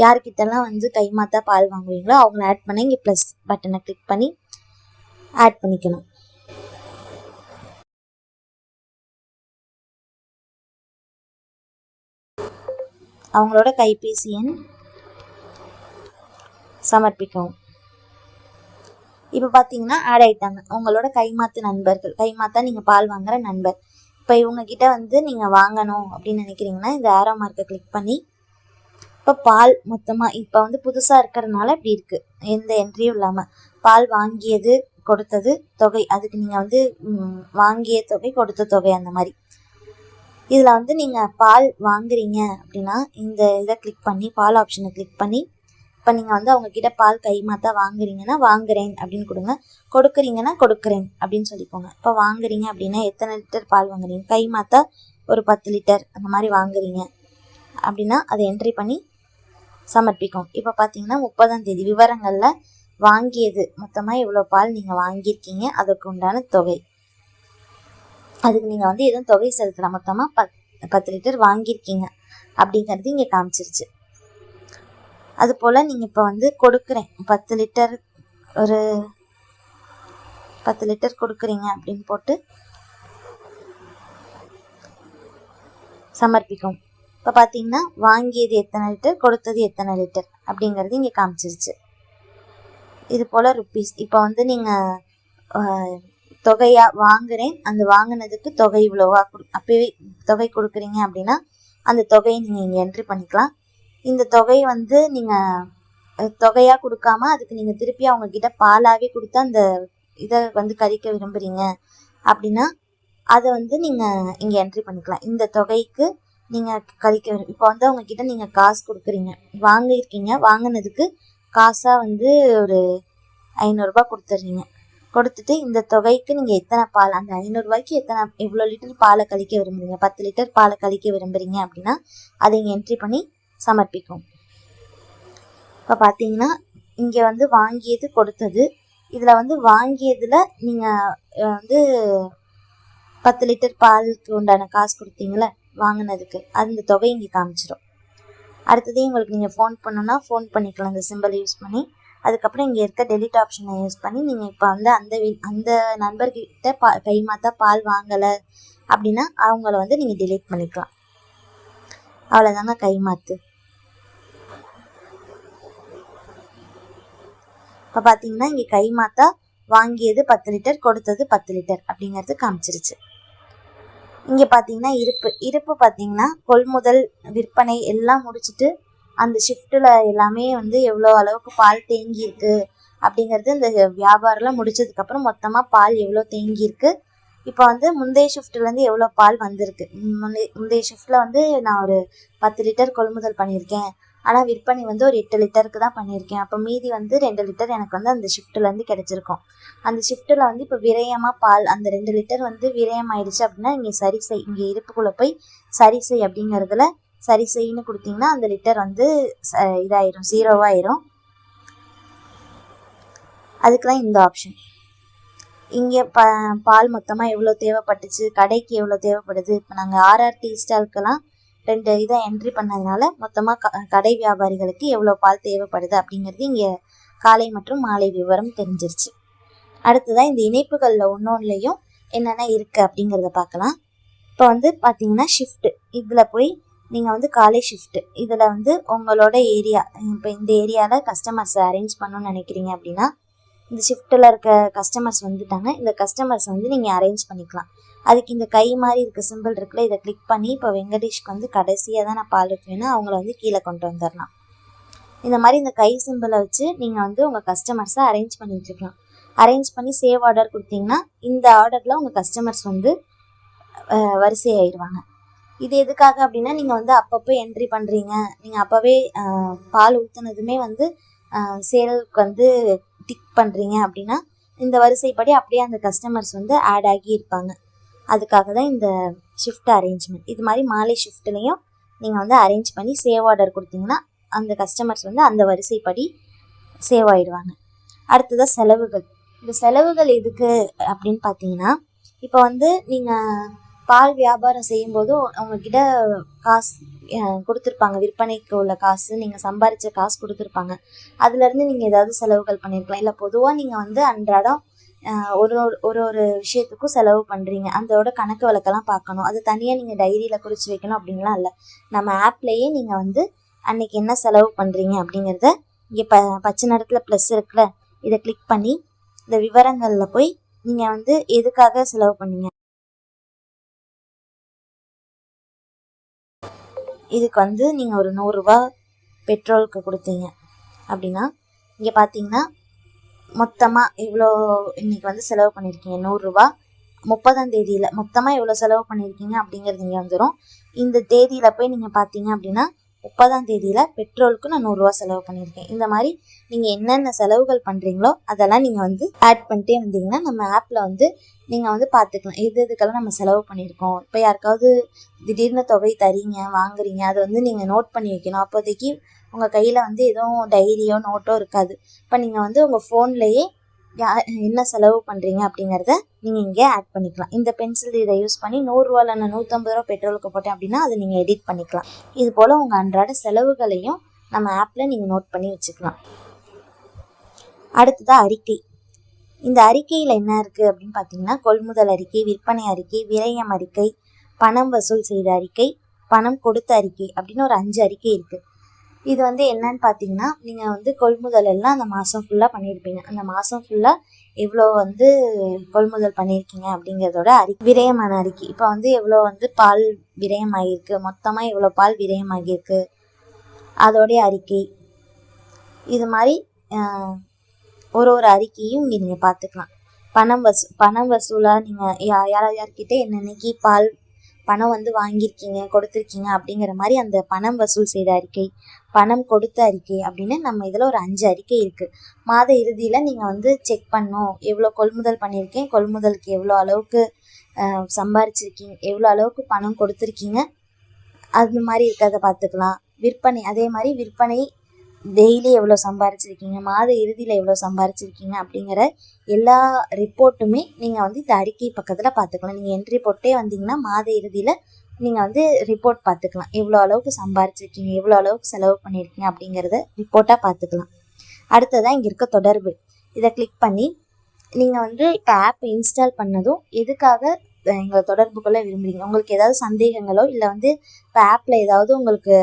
Speaker 1: யார்கிட்டலாம் வந்து கைமாத்தா பால் வாங்குவீங்களோ அவங்கள ஆட் பண்ணி இங்கே ப்ளஸ் பட்டனை கிளிக் பண்ணி ஆட் பண்ணிக்கணும். அவங்களோட கைபேசி எண் சமர்ப்பிக்கவும். இப்போ பார்த்தீங்கன்னா ஆட் ஆகிட்டாங்க உங்களோட கைமாத்து நண்பர்கள். கைமாத்தா நீங்கள் பால் வாங்குகிற நண்பர். இப்போ இவங்கக்கிட்ட வந்து நீங்கள் வாங்கணும் அப்படின்னு நினைக்கிறீங்கன்னா இந்த ஆரோ மார்க்கை கிளிக் பண்ணி இப்போ பால் மொத்தமாக இப்போ வந்து புதுசாக இருக்கிறதுனால இப்படி இருக்குது, எந்த என்ட்ரியும் இல்லாமல் பால் வாங்கியது கொடுத்தது தொகை, அதுக்கு நீங்கள் வந்து வாங்கிய தொகை கொடுத்த தொகை அந்த மாதிரி. இதில் வந்து நீங்கள் பால் வாங்குறீங்க அப்படின்னா இந்த இதை கிளிக் பண்ணி பால் ஆப்ஷனை கிளிக் பண்ணி இப்போ நீங்கள் வந்து அவங்கக்கிட்ட பால் கைமாத்தா வாங்குறீங்கன்னா வாங்குறேன் அப்படின்னு கொடுங்க, கொடுக்குறீங்கன்னா கொடுக்குறேன் அப்படின்னு சொல்லிக்கோங்க. இப்போ வாங்குறீங்க அப்படின்னா எத்தனை லிட்டர் பால் வாங்குறீங்க, கைமாத்தா ஒரு 10 லிட்டர் அந்த மாதிரி வாங்குறீங்க அப்படின்னா அதை என்ட்ரி பண்ணி சமர்ப்பிக்கும். இப்போ பார்த்தீங்கன்னா 30ஆம் தேதி விவரங்களில் வாங்கியது மொத்தமாக எவ்வளோ பால் நீங்கள் வாங்கியிருக்கீங்க, அதுக்கு உண்டான தொகை, அதுக்கு நீங்கள் வந்து எதுவும் தொகை செலுத்தலாம். மொத்தமாக 10 லிட்டர் வாங்கியிருக்கீங்க அப்படிங்கிறது இங்கே காமிச்சிருச்சு. அதுபோல் நீங்கள் இப்போ வந்து கொடுக்குறேன் 10 லிட்டர் ஒரு 10 லிட்டர் கொடுக்குறீங்க அப்படின்னு போட்டு சமர்ப்பிக்கும். இப்போ பார்த்தீங்கன்னா வாங்கியது எத்தனை லிட்டர், கொடுத்தது எத்தனை லிட்டர் அப்படிங்கிறது இங்கே காமிச்சிருச்சு. இது போல் ருப்பீஸ். இப்போ வந்து நீங்கள் தொகையாக வாங்குகிறேன், அந்த வாங்கினதுக்கு தொகை இவ்வளோவா அப்போவே தொகை கொடுக்குறீங்க அப்படின்னா அந்த தொகையை நீங்கள் இங்கே என்ட்ரி பண்ணிக்கலாம். இந்த தொகை வந்து நீங்கள் தொகையாக கொடுக்காம அதுக்கு நீங்கள் திருப்பி அவங்கக்கிட்ட பாலாகவே கொடுத்து அந்த இதை வந்து கழிக்க விரும்புகிறீங்க அப்படின்னா அதை வந்து நீங்கள் இங்கே என்ட்ரி பண்ணிக்கலாம். இந்த தொகைக்கு நீங்கள் கழிக்க இப்போ வந்து அவங்கக்கிட்ட நீங்கள் காசு கொடுக்குறீங்க, வாங்கியிருக்கீங்க, வாங்கினதுக்கு காசாக வந்து ஒரு 500 ரூபாய் கொடுத்துட்றீங்க. கொடுத்துட்டு இந்த தொகைக்கு நீங்கள் எத்தனை பால், அந்த 500 ரூபாய்க்கு எவ்வளோ லிட்டர் பாலை கழிக்க விரும்புகிறீங்க, 10 லிட்டர் பாலை கழிக்க விரும்புகிறீங்க அப்படின்னா அதை இங்கே என்ட்ரி பண்ணி சமர்ப்பிக்கும். இப்போ பார்த்தீங்கன்னா இங்கே வந்து வாங்கியது கொடுத்தது, இதில் வந்து வாங்கியதில் நீங்கள் வந்து 10 லிட்டர் பாலுக்கு உண்டான காசு கொடுத்தீங்களே வாங்கினதுக்கு, அந்த தொகை இங்கே காமிச்சிடும். அடுத்தது உங்களுக்கு நீங்கள் ஃபோன் பண்ணணுன்னா ஃபோன் பண்ணிக்கலாம் இந்த சிம்பிள் யூஸ் பண்ணி. அதுக்கப்புறம் இங்கே இருக்க டெலிட் ஆப்ஷனை யூஸ் பண்ணி நீங்கள் இப்போ வந்து அந்த நண்பர்கிட்ட கைமாத்தா பால் வாங்கலை அப்படின்னா அவங்கள வந்து நீங்கள் டெலீட் பண்ணிக்கலாம். அவ்வளோதாங்க கைமாத்து. இப்போ பார்த்தீங்கன்னா இங்கே கைமாத்தா வாங்கியது 10 லிட்டர், கொடுத்தது 10 லிட்டர் அப்படிங்கிறது காமிச்சிருச்சு. இங்கே பார்த்தீங்கன்னா இருப்பு பார்த்தீங்கன்னா கொள்முதல் விற்பனை எல்லாம் முடிச்சுட்டு அந்த ஷிஃப்ட்டில் எல்லாமே வந்து எவ்வளோ அளவுக்கு பால் தேங்கியிருக்கு அப்படிங்கிறது இந்த வியாபாரம்லாம் முடிச்சதுக்கப்புறம் மொத்தமாக பால் எவ்வளோ தேங்கியிருக்கு, இப்போ வந்து முந்தைய ஷிஃப்ட்லேருந்து எவ்வளோ பால் வந்திருக்கு. முந்தைய ஷிஃப்ட்டில் வந்து நான் ஒரு 10 லிட்டர் கொள்முதல் பண்ணியிருக்கேன், ஆனால் விற்பனை வந்து ஒரு 8 லிட்டருக்கு தான் பண்ணியிருக்கேன். அப்போ மீதி வந்து 2 லிட்டர் எனக்கு வந்து அந்த ஷிஃப்ட்லேருந்து கிடச்சிருக்கும். அந்த ஷிஃப்ட்டில் வந்து இப்போ விரயமாக பால் அந்த 2 லிட்டர் வந்து விரயம் ஆயிடுச்சு அப்படின்னா இங்கே சரி செய், இங்கே இருப்புக்குள்ளே போய் சரி செய் அப்படிங்கிறதுல சரி செய்யன்னு கொடுத்தீங்கன்னா அந்த லிட்டர் வந்து இதாயிரும், 0 ஆயிரும். அதுக்கு தான் இந்த ஆப்ஷன். இங்கே பால் மொத்தமாக எவ்வளோ தேவைப்பட்டுச்சு, கடைக்கு எவ்வளோ தேவைப்படுது. இப்போ நாங்கள் ஆர்ஆர் டீ ஸ்டாலுக்கெல்லாம் 2 இதை என்ட்ரி பண்ணதுனால மொத்தமாக கடை வியாபாரிகளுக்கு எவ்வளோ பால் தேவைப்படுது அப்படிங்கிறது இங்கே காலை மற்றும் மாலை விவரம் தெரிஞ்சிருச்சு. அடுத்ததான் இந்த இணைப்புகளில் ஒன்றுலையும் என்னென்ன இருக்குது அப்படிங்கிறத பார்க்கலாம். இப்போ வந்து பார்த்தீங்கன்னா ஷிஃப்ட்டு, இதில் போய் நீங்கள் வந்து காலை ஷிஃப்ட்டு, இதில் வந்து உங்களோட ஏரியா, இப்போ இந்த ஏரியாவில் கஸ்டமர்ஸை அரேஞ்ச் பண்ணணும்னு நினைக்கிறீங்க அப்படின்னா இந்த ஷிஃப்ட்டில் இருக்க கஸ்டமர்ஸ் வந்துட்டாங்க, இந்த கஸ்டமர்ஸ் வந்து நீங்கள் அரேஞ்ச் பண்ணிக்கலாம். அதுக்கு இந்த கை மாதிரி இருக்க சிம்பிள் இருக்குல்ல, இதை கிளிக் பண்ணி இப்போ வெங்கடேஷ்க்கு வந்து கடைசியாக தான் நான் பால் ஊற்றுவேன்னா அவங்கள வந்து கீழே கொண்டு வந்துடலாம். இந்த மாதிரி இந்த கை சிம்பிளை வச்சு நீங்கள் வந்து உங்கள் கஸ்டமர்ஸை அரேஞ்ச் பண்ணி வச்சுக்கலாம். அரேஞ்ச் பண்ணி சேவ் ஆர்டர் கொடுத்தீங்கன்னா இந்த ஆர்டரில் உங்கள் கஸ்டமர்ஸ் வந்து வரிசையாயிடுவாங்க. இது எதுக்காக அப்படின்னா நீங்கள் வந்து அப்பப்போ என்ட்ரி பண்ணுறீங்க, நீங்கள் அப்போவே பால் ஊற்றுனதுமே வந்து சேலுக்கு வந்து டிக் பண்ணுறீங்க அப்படின்னா இந்த வரிசைப்படி அப்படியே அந்த கஸ்டமர்ஸ் வந்து ஆட் ஆகி இருப்பாங்க. அதுக்காக தான் இந்த ஷிஃப்ட் அரேஞ்ச்மெண்ட். இது மாதிரி மாலை ஷிஃப்ட்லேயும் நீங்கள் வந்து அரேஞ்ச் பண்ணி சேவ் ஆர்டர் கொடுத்தீங்கன்னா அந்த கஸ்டமர்ஸ் வந்து அந்த வரிசைப்படி சேவ் ஆகிடுவாங்க. அடுத்ததாக செலவுகள். இந்த செலவுகள் எதுக்கு அப்படின்னு பார்த்தீங்கன்னா இப்போ வந்து நீங்கள் பால் வியாபாரம் செய்யும்போது அவங்கக்கிட்ட காசு கொடுத்துருப்பாங்க, விற்பனைக்கு உள்ள காசு, நீங்கள் சம்பாதிச்ச காசு கொடுத்துருப்பாங்க. அதுலேருந்து நீங்கள் ஏதாவது செலவுகள் பண்ணியிருக்கலாம். இல்லை பொதுவாக நீங்கள் வந்து அன்றாடம் ஒரு விஷயத்துக்கும் செலவு பண்ணுறீங்க, அதோட கணக்கு வழக்கெல்லாம் பார்க்கணும், அது தனியாக நீங்கள் டைரியில் குறித்து வைக்கணும் அப்படின்லாம் இல்லை. நம்ம ஆப்லேயே நீங்கள் வந்து அன்றைக்கி என்ன செலவு பண்ணுறீங்க அப்படிங்கிறத இங்கே பச்சை நேரத்தில் ப்ளஸ் இருக்குல்ல, இதை கிளிக் பண்ணி இந்த விவரங்களில் போய் நீங்கள் வந்து எதுக்காக செலவு பண்ணீங்க, இதுக்கு வந்து நீங்கள் ஒரு 100 ரூபா பெட்ரோலுக்கு கொடுத்தீங்க அப்படின்னா இங்கே பார்த்தீங்கன்னா மொத்தமாக இவ்வளோ இன்றைக்கி வந்து செலவு பண்ணியிருக்கீங்க 100 ரூபா, 30ஆம் தேதியில் மொத்தமாக எவ்வளோ செலவு பண்ணியிருக்கீங்க அப்படிங்கிறது இங்கே வந்துடும். இந்த தேதியில் போய் நீங்கள் பார்த்தீங்க அப்படின்னா 30ஆம் தேதியில் பெட்ரோலுக்கு நான் 100 ரூபா செலவு பண்ணியிருக்கேன். இந்த மாதிரி நீங்கள் என்னென்ன செலவுகள் பண்ணுறீங்களோ அதெல்லாம் நீங்கள் வந்து ஆட் பண்ணிட்டே வந்தீங்கன்னா நம்ம ஆப்பில் வந்து நீங்கள் வந்து பார்த்துக்கலாம் எதுக்கெல்லாம் நம்ம செலவு பண்ணியிருக்கோம். இப்போ யாருக்காவது திடீர்னு தொகை தரீங்க, வாங்குறீங்க, அதை வந்து நீங்கள் நோட் பண்ணி வைக்கணும். அப்போதைக்கு உங்கள் கையில் வந்து எதுவும் டைரியோ நோட்டோ இருக்காது. இப்போ நீங்கள் வந்து உங்கள் ஃபோன்லேயே என்ன செலவு பண்ணுறீங்க அப்படிங்கிறத நீங்கள் இங்கே ஆட் பண்ணிக்கலாம். இந்த பென்சில் இதை யூஸ் பண்ணி 100 ரூபாயில் நான் 150 ரூபா பெட்ரோலுக்கு போட்டேன் அப்படின்னா அதை நீங்கள் எடிட் பண்ணிக்கலாம். இது போல் உங்கள் அன்றாட செலவுகளையும் நம்ம ஆப்பில் நீங்கள் நோட் பண்ணி வச்சுக்கலாம். அடுத்ததாக அறிக்கை. இந்த அறிக்கையில் என்ன இருக்குது அப்படின்னு பார்த்தீங்கன்னா கொள்முதல் அறிக்கை, விற்பனை அறிக்கை, விரயம் அறிக்கை, பணம் வசூல் செய்த அறிக்கை, பணம் கொடுத்த அறிக்கை அப்படின்னு ஒரு 5 அறிக்கை இருக்குது. இது வந்து என்னன்னு பார்த்தீங்கன்னா, நீங்கள் வந்து கொள்முதல் எல்லாம் அந்த மாதம் ஃபுல்லாக பண்ணியிருப்பீங்க. அந்த மாதம் ஃபுல்லாக எவ்வளோ வந்து கொள்முதல் பண்ணியிருக்கீங்க அப்படிங்கிறதோட விரயமான அறிக்கை. இப்போ வந்து எவ்வளோ வந்து பால் விரயமாகிருக்கு, மொத்தமாக எவ்வளோ பால் விரயமாகிருக்கு அதோடைய அறிக்கை. இது மாதிரி ஒரு அறிக்கையும் இங்கே நீங்கள் பார்த்துக்கலாம். பணம் வசூலாக நீங்கள் யார்கிட்ட என்னென்னைக்கு பணம் வந்து வாங்கியிருக்கீங்க, கொடுத்துருக்கீங்க அப்படிங்கிற மாதிரி அந்த பணம் வசூல் செய்த அறிக்கை, பணம் கொடுத்த அறிக்கை அப்படின்னு நம்ம இதில் ஒரு 5 அறிக்கை இருக்குது. மாத இறுதியில் நீங்கள் வந்து செக் பண்ணணும், எவ்வளோ கொள்முதல் பண்ணியிருக்கேன், கொள்முதலுக்கு எவ்வளோ அளவுக்கு சம்பாரிச்சிருக்கீங்க, எவ்வளோ அளவுக்கு பணம் கொடுத்துருக்கீங்க, அது மாதிரி இருக்கிறத பார்த்துக்கலாம். விற்பனை, அதே மாதிரி விற்பனை டெய்லி எவ்வளோ சம்பாரிச்சிருக்கீங்க, மாத இறுதியில் எவ்வளோ சம்பாரிச்சிருக்கீங்க அப்படிங்கிற எல்லா ரிப்போர்ட்டுமே நீங்கள் வந்து இந்த அறிக்கை பக்கத்தில் பார்த்துக்கலாம். நீங்கள் என்ட்ரி போட்டே வந்தீங்கன்னா மாத இறுதியில் நீங்கள் வந்து ரிப்போர்ட் பார்த்துக்கலாம். எவ்வளோ அளவுக்கு சம்பாரிச்சிருக்கீங்க, எவ்வளோ அளவுக்கு செலவு பண்ணியிருக்கீங்க அப்படிங்கிறத ரிப்போர்ட்டாக பார்த்துக்கலாம். அடுத்ததான் இங்கே இருக்க தொடர்பு. இதை கிளிக் பண்ணி நீங்கள் வந்து இப்போ ஆப் இன்ஸ்டால் பண்ணதும் எதுக்காக எங்களை தொடர்பு கொள்ள விரும்புகிறீங்க, உங்களுக்கு ஏதாவது சந்தேகங்களோ இல்லை வந்து இப்போ ஆப்பில் ஏதாவது உங்களுக்கு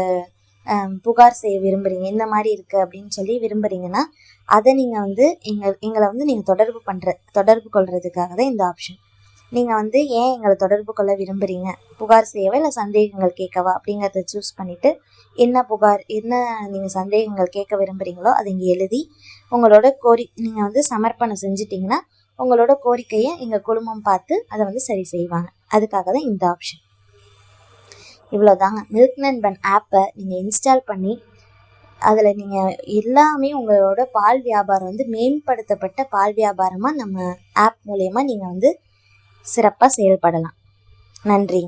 Speaker 1: புகார் செய்ய விரும்புகிறீங்க, இந்த மாதிரி இருக்குது அப்படின்னு சொல்லி விரும்புகிறீங்கன்னா அதை நீங்கள் வந்து எங்களை வந்து நீங்கள் தொடர்பு கொள்கிறதுக்காக தான் இந்த ஆப்ஷன். நீங்கள் வந்து ஏன் எங்களை தொடர்பு கொள்ள விரும்புகிறீங்க, புகார் செய்யவா இல்லை சந்தேகங்கள் கேட்கவா அப்படிங்கிறத சூஸ் பண்ணிவிட்டு என்ன நீங்கள் சந்தேகங்கள் கேட்க விரும்புகிறீங்களோ அதை இங்கே எழுதி உங்களோட நீங்கள் வந்து சமர்ப்பணம் செஞ்சிட்டிங்கன்னா உங்களோட கோரிக்கையை எங்கள் குழுமம் பார்த்து அதை வந்து சரி செய்வாங்க. அதுக்காக தான் இந்த ஆப்ஷன். இவ்வளோதாங்க. மில்க் நண்பன் ஆப்பை நீங்கள் இன்ஸ்டால் பண்ணி அதில் நீங்கள் எல்லாமே உங்களோட பால் வியாபாரம் வந்து மேம்படுத்தப்பட்ட பால் வியாபாரமாக நம்ம ஆப் மூலயமா நீங்கள் வந்து சிறப்பாக செயல்படலாம். நன்றி.